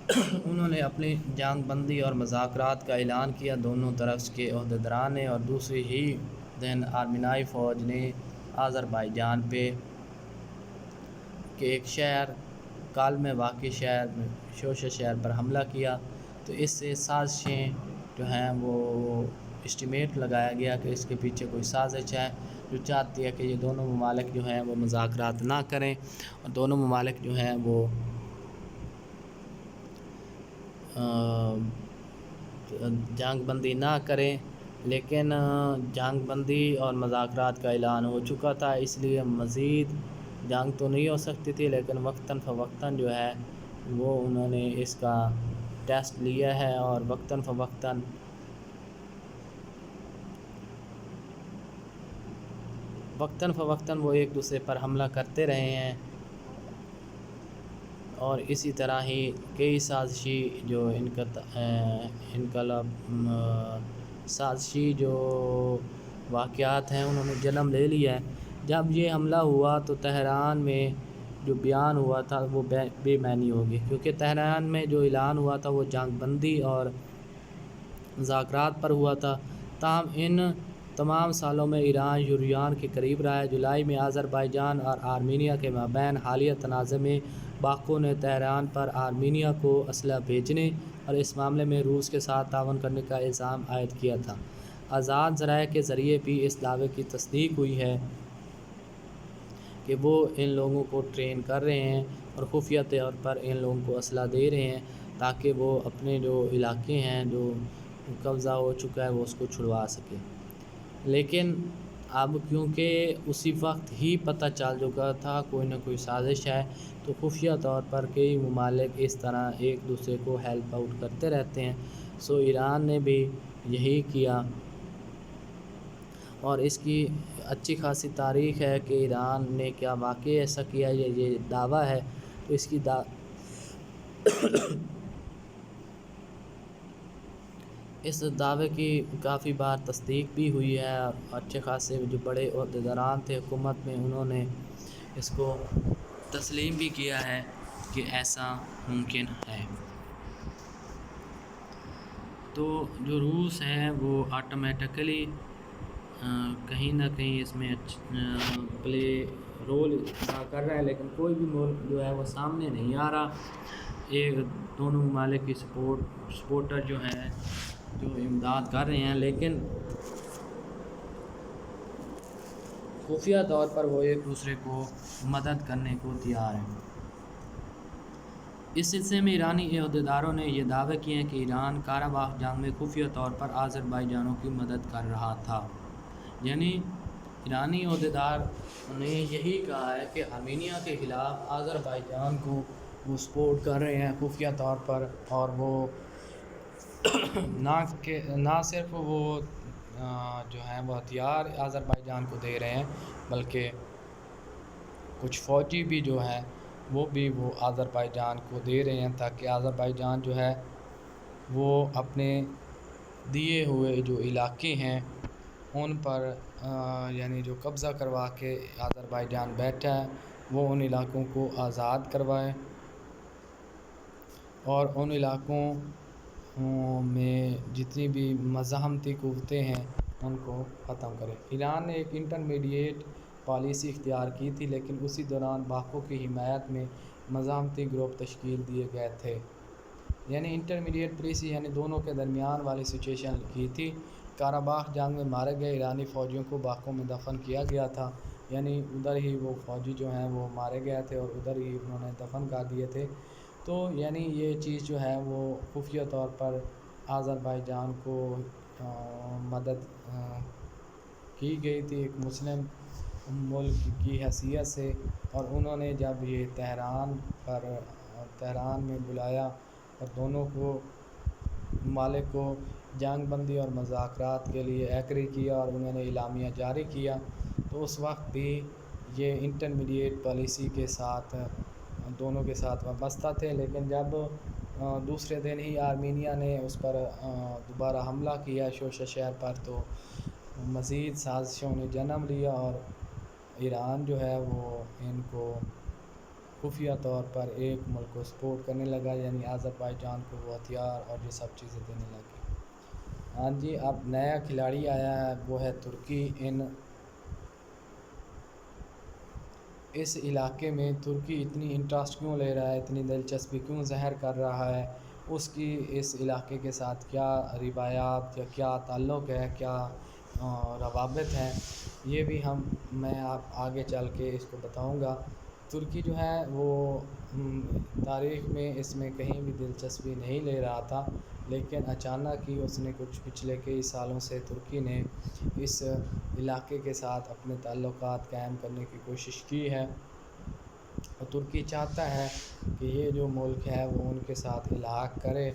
انہوں نے اپنی جنگ بندی اور مذاکرات کا اعلان کیا دونوں طرف کے عہدیداران نے، اور دوسری ہی دن آرمینیائی فوج نے آذربائیجان پہ کہ ایک شہر قلب میں واقع شہر شوشہ شہر پر حملہ کیا۔ تو اس سے سازشیں جو ہیں وہ اسٹیمیٹ لگایا گیا کہ اس کے پیچھے کوئی سازش ہے جو چاہتی ہے کہ یہ دونوں ممالک جو ہیں وہ مذاکرات نہ کریں اور دونوں ممالک جو ہیں وہ جنگ بندی نہ کریں، لیکن جنگ بندی اور مذاکرات کا اعلان ہو چکا تھا، اس لیے مزید جنگ تو نہیں ہو سکتی تھی، لیکن وقتاً فوقتاً جو ہے وہ انہوں نے اس کا ٹیسٹ لیا ہے اور وقتاً فوقتاً وہ ایک دوسرے پر حملہ کرتے رہے ہیں، اور اسی طرح ہی کئی سازشی جو سازشی جو واقعات ہیں انہوں نے جنم لے لیا ہے۔ جب یہ حملہ ہوا تو تہران میں جو بیان ہوا تھا وہ بے معنی ہو گئی، کیونکہ تہران میں جو اعلان ہوا تھا وہ جنگ بندی اور مذاکرات پر ہوا تھا، تاہم ان تمام سالوں میں ایران یوریان کے قریب رہا ہے۔ جولائی میں آذربائیجان اور آرمینیا کے مابین حالیہ تنازع میں باکو نے تہران پر آرمینیا کو اسلحہ بھیجنے اور اس معاملے میں روس کے ساتھ تعاون کرنے کا الزام عائد کیا تھا۔ آزاد ذرائع کے ذریعے بھی اس دعوے کی تصدیق ہوئی ہے کہ وہ ان لوگوں کو ٹرین کر رہے ہیں اور خفیہ طور پر ان لوگوں کو اسلحہ دے رہے ہیں تاکہ وہ اپنے جو علاقے ہیں جو قبضہ ہو چکا ہے وہ اس کو چھڑوا سکے۔ لیکن اب کیونکہ اسی وقت ہی پتہ چل چکا تھا کوئی نہ کوئی سازش ہے، تو خفیہ طور پر کئی ممالک اس طرح ایک دوسرے کو ہیلپ آؤٹ کرتے رہتے ہیں۔ سو ایران نے بھی یہی کیا، اور اس کی اچھی خاصی تاریخ ہے کہ ایران نے کیا واقعی ایسا کیا، یہ دعویٰ ہے تو اس کی اس دعوے کی کافی بار تصدیق بھی ہوئی ہے، اور اچھے خاصے جو بڑے عہدیداران تھے حکومت میں انہوں نے اس کو تسلیم بھی کیا ہے کہ ایسا ممکن ہے۔ تو جو روس ہے وہ آٹومیٹکلی کہیں نہ کہیں اس میں پلے رول ادا کر رہا ہے، لیکن کوئی بھی ملک جو ہے وہ سامنے نہیں آ رہا۔ ایک دونوں ممالک کی سپورٹر جو ہیں جو امداد کر رہے ہیں، لیکن خفیہ طور پر وہ ایک دوسرے کو مدد کرنے کو تیار ہیں۔ اس سلسلے میں ایرانی عہدیداروں نے یہ دعوے کیے ہیں کہ ایران قرہ جنگ میں خفیہ طور پر آذربائیجانوں کی مدد کر رہا تھا، یعنی ایرانی عہدیدار نے یہی کہا ہے کہ آرمینیا کے خلاف آذربائیجان کو وہ سپورٹ کر رہے ہیں خفیہ طور پر، اور وہ نہ صرف وہ جو ہیں وہ ہتھیار آذربائیجان کو دے رہے ہیں، بلکہ کچھ فوجی بھی جو ہیں وہ آذربائیجان کو دے رہے ہیں تاکہ آذربائیجان جو ہے وہ اپنے دیے ہوئے جو علاقے ہیں ان پر یعنی جو قبضہ کروا کے آذربائیجان بیٹھا ہے وہ ان علاقوں کو آزاد کروائے اور ان علاقوں میں جتنی بھی مزاحمتی قوتیں ہیں ان کو ختم کرے۔ ایران نے ایک انٹرمیڈیٹ پالیسی اختیار کی تھی، لیکن اسی دوران باکو کی حمایت میں مزاحمتی گروپ تشکیل دیے گئے تھے، یعنی انٹرمیڈیٹ پالیسی یعنی دونوں کے درمیان والی سچویشن کی تھی۔ قرہ جنگ میں مارے گئے ایرانی فوجیوں کو باکو میں دفن کیا گیا تھا، یعنی ادھر ہی وہ فوجی جو ہیں وہ مارے گئے تھے اور ادھر ہی انہوں نے دفن کر دیے تھے۔ تو یعنی یہ چیز جو ہے وہ خفیہ طور پر آذربائیجان کو مدد کی گئی تھی ایک مسلم ملک کی حیثیت سے، اور انہوں نے جب یہ تہران پر تہران میں بلایا اور دونوں کو ممالک کو جنگ بندی اور مذاکرات کے لیے ایگری کیا اور انہوں نے اعلامیہ جاری کیا، تو اس وقت بھی یہ انٹرمیڈیٹ پالیسی کے ساتھ دونوں کے ساتھ وابستہ تھے۔ لیکن جب دوسرے دن ہی آرمینیا نے اس پر دوبارہ حملہ کیا شوشہ شہر پر، تو مزید سازشوں نے جنم لیا اور ایران جو ہے وہ ان کو خفیہ طور پر ایک ملک کو سپورٹ کرنے لگا، یعنی آذربائیجان کو وہ ہتھیار اور یہ سب چیزیں دینے لگی۔ ہاں جی، اب نیا کھلاڑی آیا ہے، وہ ہے ترکی۔ اس علاقے میں ترکی اتنی انٹرسٹ کیوں لے رہا ہے، اتنی دلچسپی کیوں ظاہر کر رہا ہے، اس کی اس علاقے کے ساتھ کیا روایات یا کیا تعلق ہے، کیا روابط ہیں، یہ بھی میں آپ آگے چل کے اس کو بتاؤں گا۔ ترکی جو ہے وہ تاریخ میں اس میں کہیں بھی دلچسپی نہیں لے رہا تھا، لیکن اچانک ہی اس نے پچھلے کئی سالوں سے ترکی نے اس علاقے کے ساتھ اپنے تعلقات قائم کرنے کی کوشش کی ہے، اور ترکی چاہتا ہے کہ یہ جو ملک ہے وہ ان کے ساتھ الحاق کرے،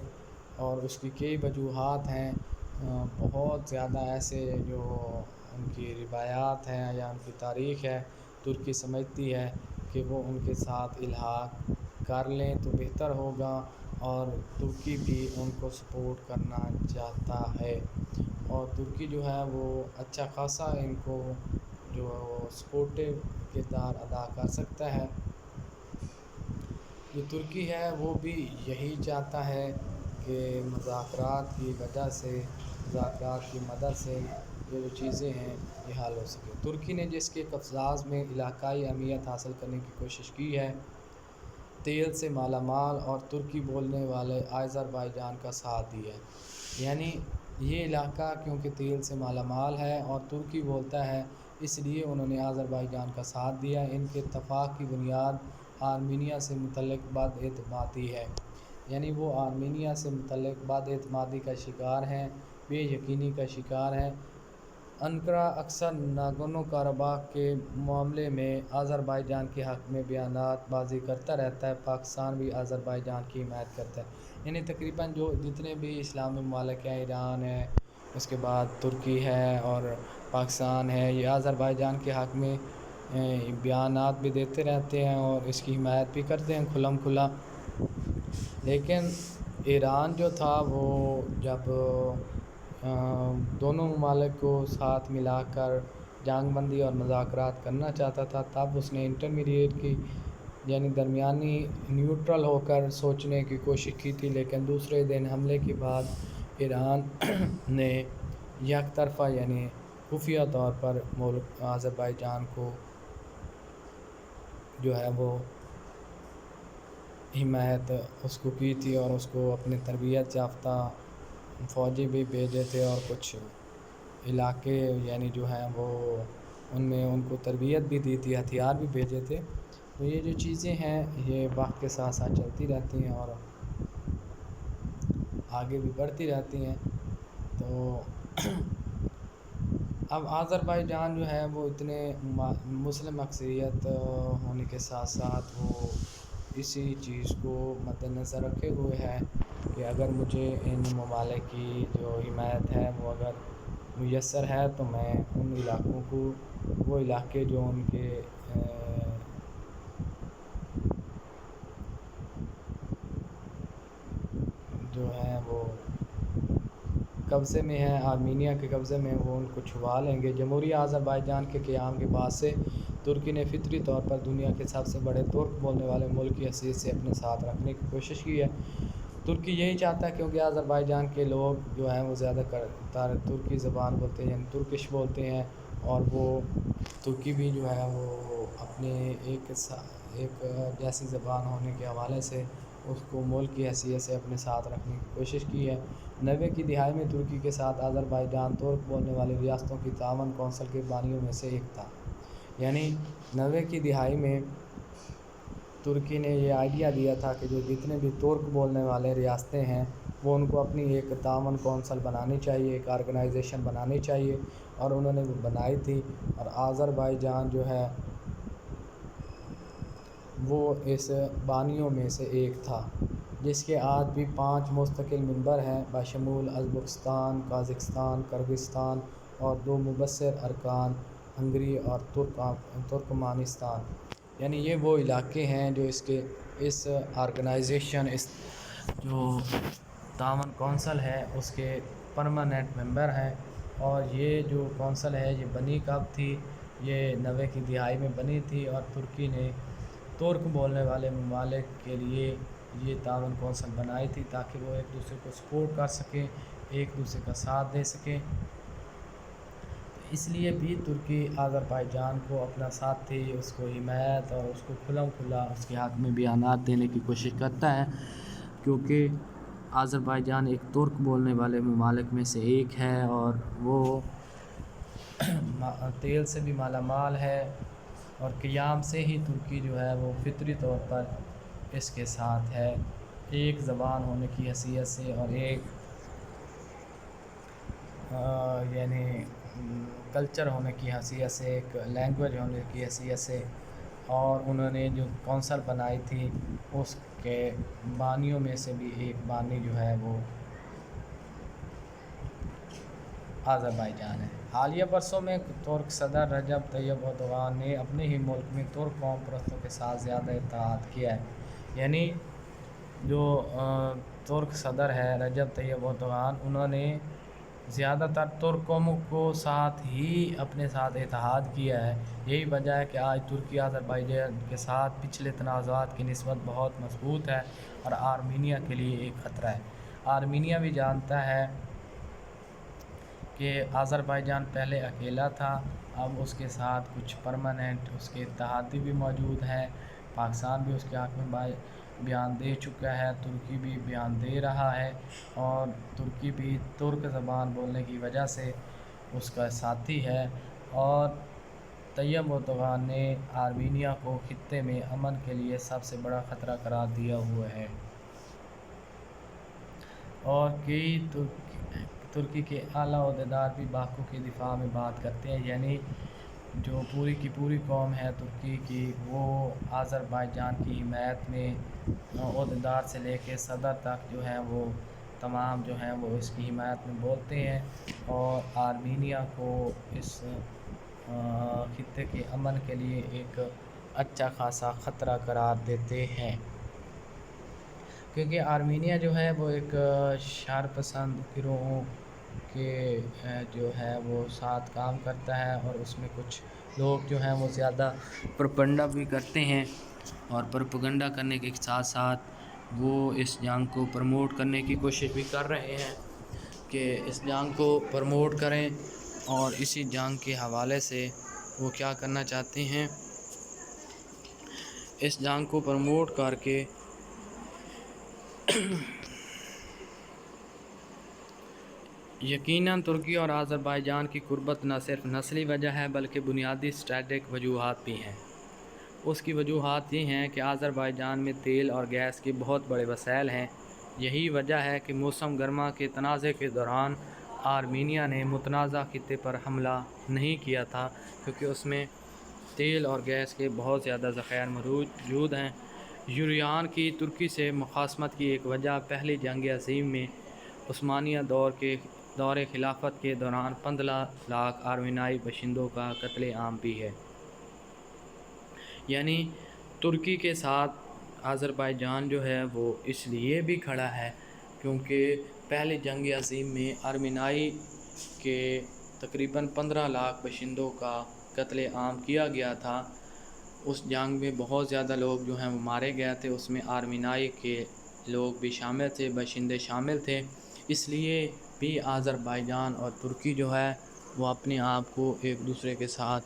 اور اس کی کئی وجوہات ہیں، بہت زیادہ ایسے جو ان کی روایات ہیں یا ان کی تاریخ ہے، ترکی سمجھتی ہے کہ وہ ان کے ساتھ الحاق کر لیں تو بہتر ہوگا، اور ترکی بھی ان کو سپورٹ کرنا چاہتا ہے، اور ترکی جو ہے وہ اچھا خاصا ان کو جو سپورٹیو کردار ادا کر سکتا ہے۔ جو ترکی ہے وہ بھی یہی چاہتا ہے کہ مذاکرات کی وجہ سے، مذاکرات کی مدد سے یہ جو چیزیں ہیں یہ حل ہو سکے۔ ترکی نے جس کے قفقاز میں علاقائی اہمیت حاصل کرنے کی کوشش کی ہے، تیل سے مالا مال اور ترکی بولنے والے آذربائیجان کا ساتھ دیا ہے، یعنی یہ علاقہ کیونکہ تیل سے مالا مال ہے اور ترکی بولتا ہے، اس لیے انہوں نے آذربائیجان کا ساتھ دیا۔ ان کے اتفاق کی بنیاد آرمینیا سے متعلق بد اعتمادی ہے، یعنی وہ آرمینیا سے متعلق بد اعتمادی کا شکار ہیں، بے یقینی کا شکار ہیں۔ انقرہ اکثر ناگورنو قرباخ کے معاملے میں آذربائیجان کے حق میں بیانات بازی کرتا رہتا ہے، پاکستان بھی آذربائیجان کی حمایت کرتا ہے، یعنی تقریباً جتنے بھی اسلامی ممالک ہیں، ایران ہے، اس کے بعد ترکی ہے اور پاکستان ہے، یہ آذربائیجان کے حق میں بیانات بھی دیتے رہتے ہیں اور اس کی حمایت بھی کرتے ہیں کھلم کھلا۔ لیکن ایران جو تھا وہ جب دونوں ممالک کو ساتھ ملا کر جنگ بندی اور مذاکرات کرنا چاہتا تھا، تب اس نے انٹرمیڈیٹ کی یعنی درمیانی نیوٹرل ہو کر سوچنے کی کوشش کی تھی، لیکن دوسرے دن حملے کے بعد ایران نے یک طرفہ یعنی خفیہ طور پر ملک آذربائیجان کو جو ہے وہ حمایت اس کو کی تھی، اور اس کو اپنے تربیت یافتہ فوجی بھی بھیجے تھے اور کچھ علاقے یعنی جو ہیں وہ ان میں ان کو تربیت بھی دی تھی، ہتھیار بھی بھیجے تھے۔ تو یہ جو چیزیں ہیں یہ وقت کے ساتھ ساتھ چلتی رہتی ہیں اور آگے بھی بڑھتی رہتی ہیں۔ تو اب آذربائیجان جو ہے وہ اتنے مسلم اکثریت ہونے کے ساتھ ساتھ وہ اسی چیز کو مد نظر رکھے ہوئے ہے کہ اگر مجھے ان ممالک کی جو حمایت ہے وہ اگر میسر ہے تو میں ان علاقوں کو، وہ علاقے جو ان کے جو ہیں وہ قبضے میں ہیں، آرمینیا کے قبضے میں، وہ ان کو چھوا لیں گے۔ جمہوریہ آذربائیجان کے قیام کے بعد سے ترکی نے فطری طور پر دنیا کے سب سے بڑے ترک بولنے والے ملک کی حیثیت سے اپنے ساتھ رکھنے کی کوشش کی ہے۔ ترکی یہی چاہتا ہے کیونکہ آذربائیجان کے لوگ جو ہیں وہ زیادہ تر ترکی زبان بولتے ہیں، یعنی ترکش بولتے ہیں، اور وہ ترکی بھی جو ہے وہ اپنے ایک جیسی زبان ہونے کے حوالے سے اس کو ملک کی حیثیت سے اپنے ساتھ رکھنے کی کوشش کی ہے۔ 90 کی دہائی میں ترکی کے ساتھ آذربائیجان ترک بولنے والی ریاستوں کی تعاون کونسل کے بانیوں میں سے ایک تھا، یعنی 90 کی دہائی میں ترکی نے یہ آئیڈیا دیا تھا کہ جو جتنے بھی ترک بولنے والے ریاستیں ہیں وہ ان کو اپنی ایک تعاون کونسل بنانی چاہیے، ایک آرگنائزیشن بنانی چاہیے، اور انہوں نے وہ بنائی تھی۔ اور آذربائیجان جو ہے وہ اس بانیوں میں سے ایک تھا، جس کے آج بھی 5 مستقل ممبر ہیں بشمول ازبکستان، قازقستان، کرغزستان اور 2 مبصر ارکان ہنگری اور ترکمانستان۔ یعنی یہ وہ علاقے ہیں جو اس آرگنائزیشن، اس جو تعاون کونسل ہے اس کے پرماننٹ ممبر ہیں۔ اور یہ جو کونسل ہے یہ بنی کب تھی؟ یہ 90 کی دہائی میں بنی تھی، اور ترکی نے ترک بولنے والے ممالک کے لیے یہ تعاون کونسل بنائی تھی تاکہ وہ ایک دوسرے کو سپورٹ کر سکیں، ایک دوسرے کا ساتھ دے سکیں۔ اس لیے بھی ترکی آذربائیجان کو اپنا ساتھی، اس کو حمایت اور اس کو کھلم کھلا اس کے حق میں بیانات دینے کی کوشش کرتا ہے، کیونکہ آذربائیجان ایک ترک بولنے والے ممالک میں سے ایک ہے، اور وہ تیل سے بھی مالا مال ہے، اور قیام سے ہی ترکی جو ہے وہ فطری طور پر اس کے ساتھ ہے، ایک زبان ہونے کی حیثیت سے اور ایک یعنی کلچر ہونے کی حیثیت سے، ایک لینگویج ہونے کی حیثیت سے۔ اور انہوں نے جو کونسل بنائی تھی اس کے بانیوں میں سے بھی ایک بانی جو ہے وہ آذربائیجان ہے۔ حالیہ برسوں میں ترک صدر رجب طیب اردوغان نے اپنے ہی ملک میں ترک قوم پرستوں کے ساتھ زیادہ اتحاد کیا ہے۔ یعنی جو ترک صدر ہے رجب طیب اردوغان، انہوں نے زیادہ تر ترک قوموں کو ساتھ ہی اپنے ساتھ اتحاد کیا ہے۔ یہی وجہ ہے کہ آج ترکی آذربائیجان کے ساتھ پچھلے تنازعات کی نسبت بہت مضبوط ہے، اور آرمینیا کے لیے ایک خطرہ ہے۔ آرمینیا بھی جانتا ہے کہ آذربائیجان پہلے اکیلا تھا، اب اس کے ساتھ کچھ پرماننٹ اس کے اتحادی بھی موجود ہیں۔ پاکستان بھی اس کے حق میں بیان دے چکا ہے، ترکی بھی بیان دے رہا ہے، اور ترکی بھی ترک زبان بولنے کی وجہ سے اس کا ساتھی ہے۔ اور طیب اردوغان نے آرمینیا کو خطے میں امن کے لیے سب سے بڑا خطرہ قرار دیا ہوا ہے۔ اور کئی ترکی کے اعلیٰ عہدیدار بھی باکو کے دفاع میں بات کرتے ہیں، یعنی جو پوری کی پوری قوم ہے ترکی کی، وہ آذربائیجان کی حمایت میں عہدیدار سے لے کے صدر تک جو ہے وہ تمام جو ہیں وہ اس کی حمایت میں بولتے ہیں، اور آرمینیا کو اس خطے کے امن کے لیے ایک اچھا خاصا خطرہ قرار دیتے ہیں، کیونکہ آرمینیا جو ہے وہ ایک شر پسند گروہوں کے جو ہے وہ ساتھ کام کرتا ہے، اور اس میں کچھ لوگ جو ہیں وہ زیادہ پروپیگنڈا بھی کرتے ہیں، اور پروپیگنڈا کرنے کے ساتھ ساتھ وہ اس جنگ کو پروموٹ کرنے کی کوشش بھی کر رہے ہیں کہ اس جنگ کو پروموٹ کریں، اور اسی جنگ کے حوالے سے وہ کیا کرنا چاہتے ہیں، اس جنگ کو پروموٹ کر کے یقیناً ترکی اور آذربائیجان کی قربت نہ صرف نسلی وجہ ہے بلکہ بنیادی اسٹریٹجک وجوہات بھی ہیں۔ اس کی وجوہات یہ ہیں کہ آذربائیجان میں تیل اور گیس کے بہت بڑے وسائل ہیں۔ یہی وجہ ہے کہ موسم گرما کے تنازع کے دوران آرمینیا نے متنازع خطے پر حملہ نہیں کیا تھا، کیونکہ اس میں تیل اور گیس کے بہت زیادہ ذخائر موجود ہیں۔ یونان کی ترکی سے مخاصمت کی ایک وجہ پہلی جنگ عظیم میں عثمانیہ دور خلافت کے دوران 15 لاکھ آرمینیائی باشندوں کا قتل عام بھی ہے۔ یعنی ترکی کے ساتھ آذربائیجان جو ہے وہ اس لیے بھی کھڑا ہے کیونکہ پہلی جنگ عظیم میں آرمینیائی کے تقریباً 15 لاکھ باشندوں کا قتل عام کیا گیا تھا۔ اس جنگ میں بہت زیادہ لوگ جو ہیں وہ مارے گئے تھے، اس میں آرمینیائی کے لوگ بھی شامل تھے، باشندے شامل تھے۔ اس لیے بھی آذربائیجان اور ترکی جو ہے وہ اپنے آپ کو ایک دوسرے کے ساتھ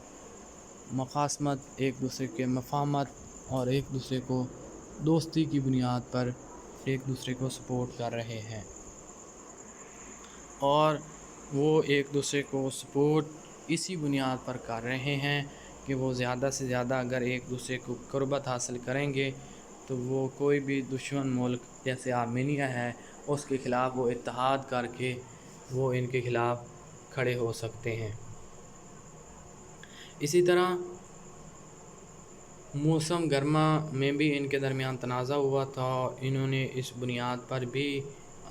مخاصمت، ایک دوسرے کے مفاہمت اور ایک دوسرے کو دوستی کی بنیاد پر ایک دوسرے کو سپورٹ کر رہے ہیں، اور وہ ایک دوسرے کو سپورٹ اسی بنیاد پر کر رہے ہیں کہ وہ زیادہ سے زیادہ اگر ایک دوسرے کو قربت حاصل کریں گے تو وہ کوئی بھی دشمن ملک جیسے آرمینیا ہے اس کے خلاف وہ اتحاد کر کے وہ ان کے خلاف کھڑے ہو سکتے ہیں۔ اسی طرح موسم گرما میں بھی ان کے درمیان تنازع ہوا تھا اور انہوں نے اس بنیاد پر بھی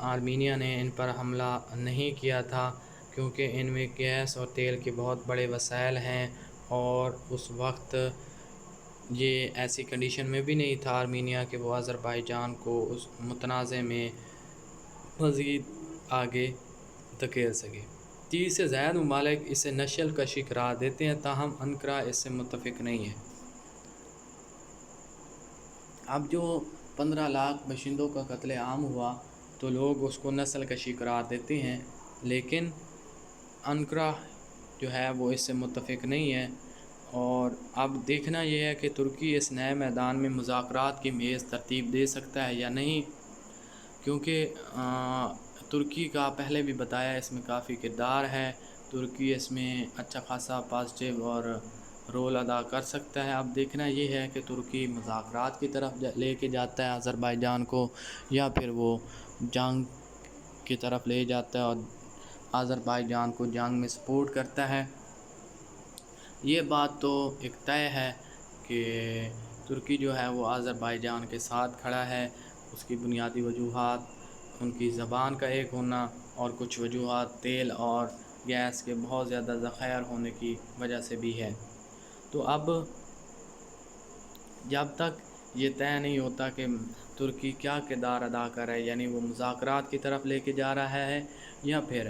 آرمینیا نے ان پر حملہ نہیں کیا تھا کیونکہ ان میں گیس اور تیل کے بہت بڑے وسائل ہیں، اور اس وقت یہ ایسی کنڈیشن میں بھی نہیں تھا آرمینیا کہ وہ آذربائیجان کو اس متنازع میں مزید آگے دھکیل سکے۔ 30 سے زائد ممالک اسے نسل کشی قرار دیتے ہیں، تاہم انقرہ اس سے متفق نہیں ہے۔ اب جو 15 لاکھ باشندوں کا قتل عام ہوا تو لوگ اس کو نسل کشی قرار دیتے ہیں، لیکن انقرہ جو ہے وہ اس سے متفق نہیں ہے۔ اور اب دیکھنا یہ ہے کہ ترکی اس نئے میدان میں مذاکرات کی میز ترتیب دے سکتا ہے یا نہیں، کیونکہ ترکی کا پہلے بھی بتایا اس میں کافی کردار ہے، ترکی اس میں اچھا خاصا پازیٹیو اور رول ادا کر سکتا ہے۔ اب دیکھنا یہ ہے کہ ترکی مذاکرات کی طرف لے کے جاتا ہے آذربائیجان کو، یا پھر وہ جنگ کی طرف لے جاتا ہے اور آذربائیجان کو جنگ میں سپورٹ کرتا ہے۔ یہ بات تو ایک طے ہے کہ ترکی جو ہے وہ آذربائیجان کے ساتھ کھڑا ہے۔ اس کی بنیادی وجوہات ان کی زبان کا ایک ہونا اور کچھ وجوہات تیل اور گیس کے بہت زیادہ ذخائر ہونے کی وجہ سے بھی ہے۔ تو اب جب تک یہ طے نہیں ہوتا کہ ترکی کیا کردار ادا کر رہا ہے، یعنی وہ مذاکرات کی طرف لے کے جا رہا ہے یا پھر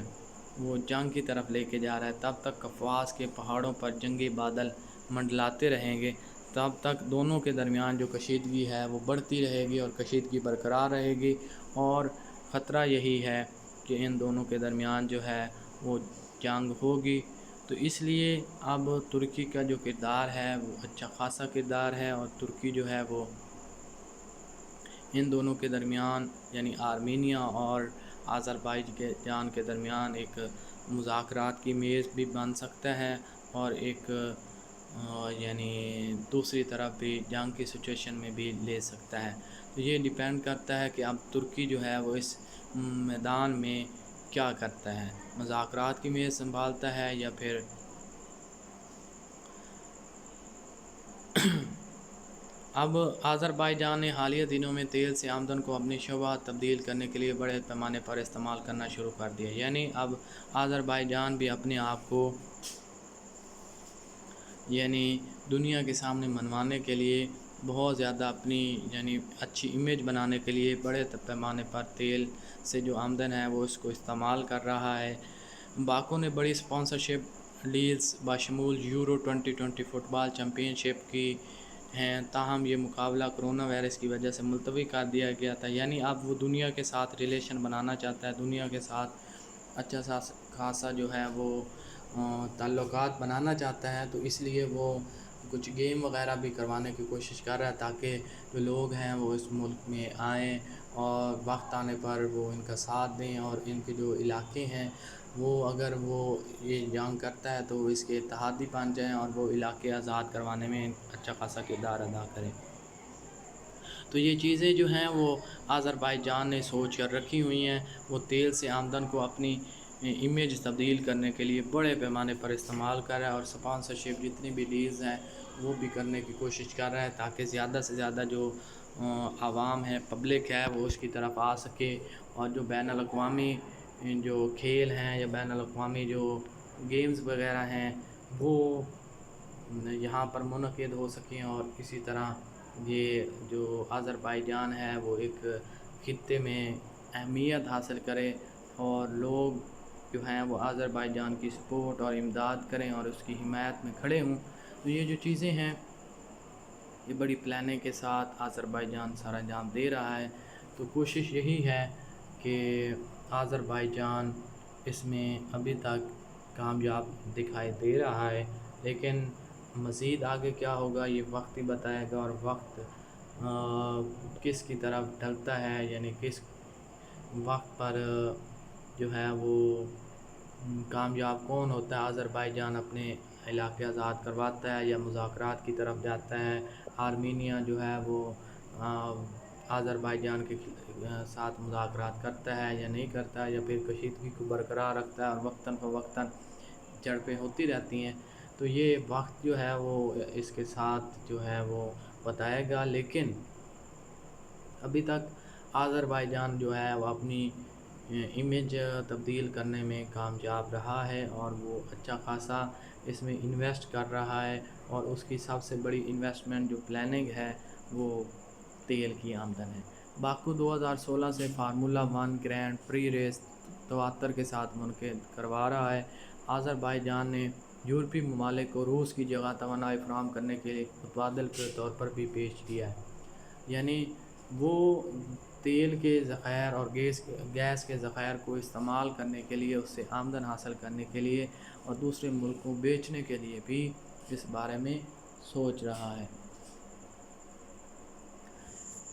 وہ جنگ کی طرف لے کے جا رہا ہے، تب تک قفقاز کے پہاڑوں پر جنگی بادل منڈلاتے رہیں گے، تب تک دونوں کے درمیان جو کشیدگی ہے وہ بڑھتی رہے گی اور کشیدگی برقرار رہے گی، اور خطرہ یہی ہے کہ ان دونوں کے درمیان جو ہے وہ جنگ ہوگی۔ تو اس لیے اب ترکی کا جو کردار ہے وہ اچھا خاصا کردار ہے، اور ترکی جو ہے وہ ان دونوں کے درمیان یعنی آرمینیا اور آذربائیجان کے درمیان ایک مذاکرات کی میز بھی بن سکتا ہے، اور ایک یعنی دوسری طرف بھی جنگ کی سچویشن میں بھی لے سکتا ہے۔ تو یہ ڈیپینڈ کرتا ہے کہ اب ترکی جو ہے وہ اس میدان میں کیا کرتا ہے، مذاکرات کی میز سنبھالتا ہے یا پھر اب آذربائیجان نے حالیہ دنوں میں تیل سے آمدن کو اپنی شعبہ تبدیل کرنے کے لیے بڑے پیمانے پر استعمال کرنا شروع کر دیا، یعنی اب آذربائیجان بھی اپنے آپ کو یعنی دنیا کے سامنے منوانے کے لیے بہت زیادہ اپنی یعنی اچھی امیج بنانے کے لیے بڑے پیمانے پر تیل سے جو آمدن ہے وہ اس کو استعمال کر رہا ہے۔ باکو نے بڑی اسپانسرشپ ڈیلز بشمول یورو 2020 فٹ بال چیمپئن شپ کی ہیں، تاہم یہ مقابلہ کرونا وائرس کی وجہ سے ملتوی کر دیا گیا تھا، یعنی اب وہ دنیا کے ساتھ ریلیشن بنانا چاہتا ہے، دنیا کے ساتھ اچھا خاصا جو ہے وہ تعلقات بنانا چاہتا ہے، تو اس لیے وہ کچھ گیم وغیرہ بھی کروانے کی کوشش کر رہا ہے تاکہ جو لوگ ہیں وہ اس ملک میں آئیں اور وقت آنے پر وہ ان کا ساتھ دیں، اور ان کے جو علاقے ہیں وہ اگر وہ یہ جنگ کرتا ہے تو اس کے اتحادی بن جائیں اور وہ علاقے آزاد کروانے میں اچھا خاصا کردار ادا کریں۔ تو یہ چیزیں جو ہیں وہ آذربائیجان نے سوچ کر رکھی ہوئی ہیں، وہ تیل سے آمدن کو اپنی امیج تبدیل کرنے کے لیے بڑے پیمانے پر استعمال کر رہا ہے، اور اسپانسرشپ جتنی بھی ڈیلز ہیں وہ بھی کرنے کی کوشش کر رہا ہے تاکہ زیادہ سے زیادہ جو عوام ہے، پبلک ہے، وہ اس کی طرف آ سکے، اور جو بین الاقوامی جو کھیل ہیں یا بین الاقوامی جو گیمز وغیرہ ہیں وہ یہاں پر منعقد ہو سکیں، اور اسی طرح یہ جو آذربائیجان ہے وہ ایک خطے میں اہمیت حاصل کرے اور لوگ جو ہیں وہ آذربائیجان کی سپورٹ اور امداد کریں اور اس کی حمایت میں کھڑے ہوں۔ تو یہ جو چیزیں ہیں یہ بڑی پلاننگ کے ساتھ آذربائیجان سر انجام دے رہا ہے، تو کوشش یہی ہے کہ آذربائیجان اس میں ابھی تک کامیاب دکھائی دے رہا ہے، لیکن مزید آگے کیا ہوگا یہ وقت ہی بتائے گا، اور وقت کس کی طرف ڈھلتا ہے، یعنی کس وقت پر جو ہے وہ کامیاب کون ہوتا ہے، آذربائیجان اپنے علاقے آزاد کرواتا ہے یا مذاکرات کی طرف جاتا ہے، آرمینیا جو ہے وہ آذربائیجان کے ساتھ مذاکرات کرتا ہے یا نہیں کرتا ہے، یا پھر کشیدگی کو برقرار رکھتا ہے اور وقتاً فوقتاً جھڑپیں ہوتی رہتی ہیں۔ تو یہ وقت جو ہے وہ اس کے ساتھ جو ہے وہ بتائے گا، لیکن ابھی تک آذربائیجان جو ہے وہ اپنی امیج تبدیل کرنے میں کامیاب رہا ہے، اور وہ اچھا خاصا اس میں انویسٹ کر رہا ہے، اور اس کی سب سے بڑی انویسٹمنٹ جو پلاننگ ہے وہ تیل کی آمدن ہے۔ باکو 2016 سے فارمولا 1 گرینڈ پری ریس تواتر کے ساتھ منعقد کروا رہا ہے۔ آذربائیجان نے یورپی ممالک کو روس کی جگہ توانائی فراہم کرنے کے لیے متبادل کے طور پر بھی پیش کیا ہے، یعنی وہ تیل کے ذخائر اور گیس کے ذخائر کو استعمال کرنے کے لیے، اس سے آمدن حاصل کرنے کے لیے اور دوسرے ملک کو بیچنے کے لیے بھی اس بارے میں سوچ رہا ہے۔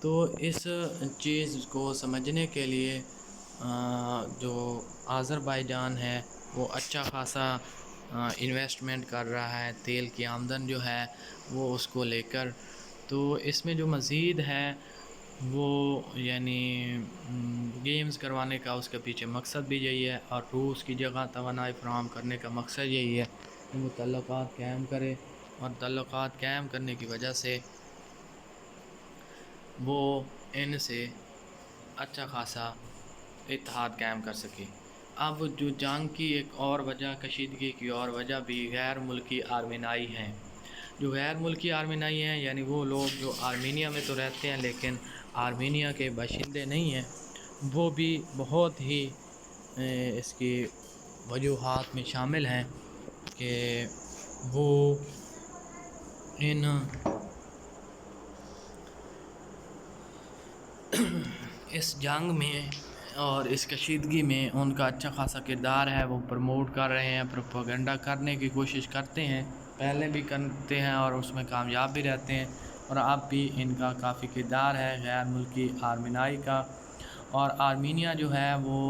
تو اس چیز کو سمجھنے کے لیے جو آذربائیجان ہے وہ اچھا خاصا انویسٹمنٹ کر رہا ہے تیل کی آمدن جو ہے وہ اس کو لے کر۔ تو اس میں جو مزید ہے وہ یعنی گیمز کروانے کا اس کے پیچھے مقصد بھی یہی ہے، اور روس کی جگہ توانائی فراہم کرنے کا مقصد یہی ہے کہ وہ تعلقات قائم کرے، اور تعلقات قائم کرنے کی وجہ سے وہ ان سے اچھا خاصا اتحاد قائم کر سکے۔ اب جو جنگ کی ایک اور وجہ، کشیدگی کی اور وجہ بھی غیر ملکی آرمینائی ہیں۔ جو غیر ملکی آرمینائی ہیں یعنی وہ لوگ جو آرمینیا میں تو رہتے ہیں لیکن آرمینیا کے باشندے نہیں ہیں، وہ بھی بہت ہی اس کی وجوہات میں شامل ہیں کہ وہ اس جنگ میں اور اس کشیدگی میں ان کا اچھا خاصا کردار ہے، وہ پروموٹ کر رہے ہیں، پروپیگنڈا کرنے کی کوشش کرتے ہیں، پہلے بھی کرتے ہیں اور اس میں کامیاب بھی رہتے ہیں، اور اب بھی ان کا کافی کردار ہے غیر ملکی آرمینائی کا۔ اور آرمینیا جو ہے وہ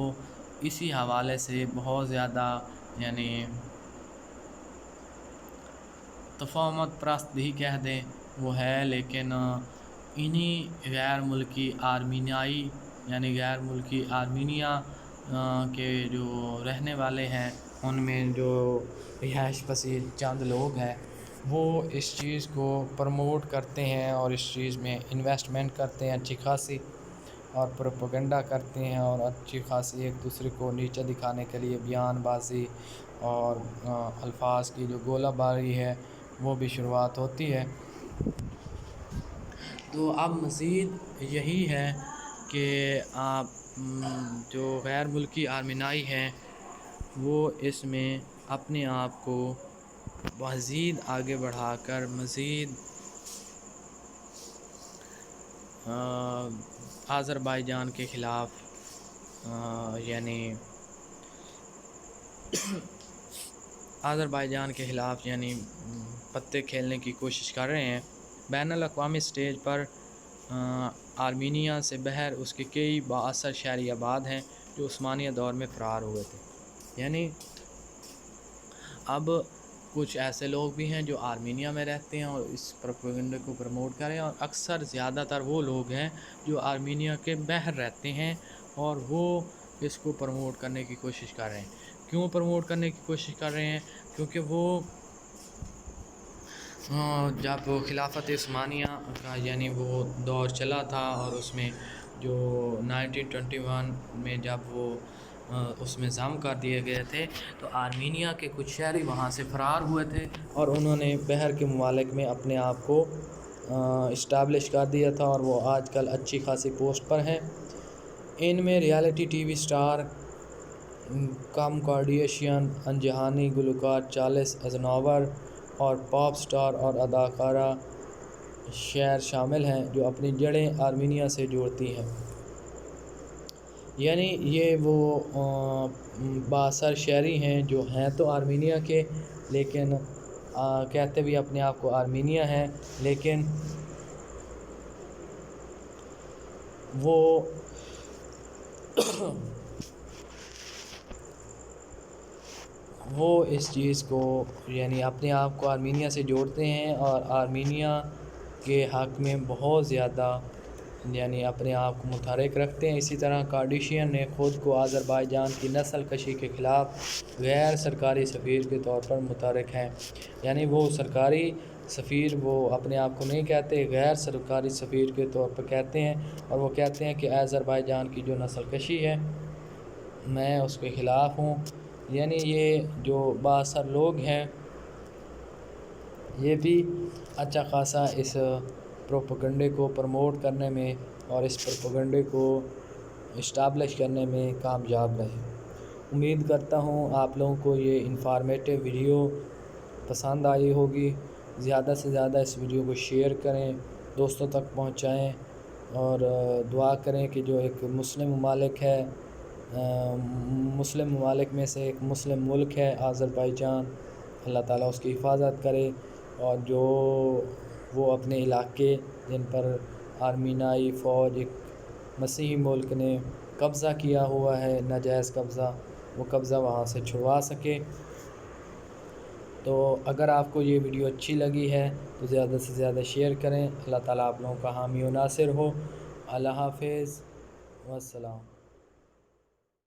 اسی حوالے سے بہت زیادہ یعنی تفاہمت پرست بھی کہہ دیں وہ ہے، لیکن انہی غیر ملکی آرمینائی یعنی غیر ملکی آرمینیا کے جو رہنے والے ہیں ان میں جو رہائش پذیر چند لوگ ہیں وہ اس چیز کو پروموٹ کرتے ہیں اور اس چیز میں انویسٹمنٹ کرتے ہیں اچھی خاصی، اور پروپیگنڈا کرتے ہیں، اور اچھی خاصی ایک دوسرے کو نیچا دکھانے کے لیے بیان بازی اور الفاظ کی جو گولہ باری ہے وہ بھی شروعات ہوتی ہے۔ تو اب مزید یہی ہے کہ آپ جو غیر ملکی آرمینائی ہیں وہ اس میں اپنے آپ کو مزید آگے بڑھا کر مزید آذربائیجان کے خلاف یعنی پتے کھیلنے کی کوشش کر رہے ہیں۔ بین الاقوامی سٹیج پر آرمینیا سے بہر اس کے کئی بااثر شہری آباد ہیں جو عثمانیہ دور میں فرار ہوئے تھے، یعنی اب کچھ ایسے لوگ بھی ہیں جو آرمینیا میں رہتے ہیں اور اس پروپیگنڈے کو پروموٹ کریں، اور اکثر زیادہ تر وہ لوگ ہیں جو آرمینیا کے بحر رہتے ہیں اور وہ اس کو پروموٹ کرنے کی کوشش کر رہے ہیں۔ کیوں پروموٹ کرنے کی کوشش کر رہے ہیں؟ کیونکہ وہ جب خلافت عثمانیہ کا یعنی وہ دور چلا تھا اور اس میں جو 1921 میں جب وہ اس میں ضم کر دیے گئے تھے تو آرمینیا کے کچھ شہری وہاں سے فرار ہوئے تھے اور انہوں نے بحر کے ممالک میں اپنے آپ کو اسٹیبلش کر دیا تھا، اور وہ آج کل اچھی خاصی پوسٹ پر ہیں۔ ان میں reality TV star Kim Kardashian, انجہانی گلوکار چارلس ازناور اور پاپ سٹار اور اداکارہ شیر شامل ہیں جو اپنی جڑیں آرمینیا سے جوڑتی ہیں۔ یعنی یہ وہ بااثر شہری ہیں جو ہیں تو آرمینیا کے لیکن کہتے بھی اپنے آپ کو آرمینیا ہیں، لیکن وہ اس چیز کو یعنی اپنے آپ کو آرمینیا سے جوڑتے ہیں اور آرمینیا کے حق میں بہت زیادہ یعنی اپنے آپ کو متحرک رکھتے ہیں۔ اسی طرح کارڈیشین نے خود کو آذربائیجان کی نسل کشی کے خلاف غیر سرکاری سفیر کے طور پر متحرک ہیں، یعنی وہ سرکاری سفیر وہ اپنے آپ کو نہیں کہتے، غیر سرکاری سفیر کے طور پر کہتے ہیں، اور وہ کہتے ہیں کہ آذربائیجان کی جو نسل کشی ہے میں اس کے خلاف ہوں۔ یعنی یہ جو بااثر لوگ ہیں یہ بھی اچھا خاصا اس پروپیگنڈے کو پروموٹ کرنے میں اور اس پروپیگنڈے کو اسٹیبلش کرنے میں کامیاب رہے۔ امید کرتا ہوں آپ لوگوں کو یہ انفارمیٹو ویڈیو پسند آئی ہوگی۔ زیادہ سے زیادہ اس ویڈیو کو شیئر کریں، دوستوں تک پہنچائیں، اور دعا کریں کہ جو ایک مسلم ممالک ہے، مسلم ممالک میں سے ایک مسلم ملک ہے آذربائیجان، اللہ تعالیٰ اس کی حفاظت کرے، اور جو وہ اپنے علاقے جن پر آرمینائی فوج ایک مسیحی ملک نے قبضہ کیا ہوا ہے، ناجائز قبضہ، وہ قبضہ وہاں سے چھڑوا سکے۔ تو اگر آپ کو یہ ویڈیو اچھی لگی ہے تو زیادہ سے زیادہ شیئر کریں۔ اللہ تعالیٰ آپ لوگوں کا حامی و ناصر ہو۔ اللہ حافظ والسلام۔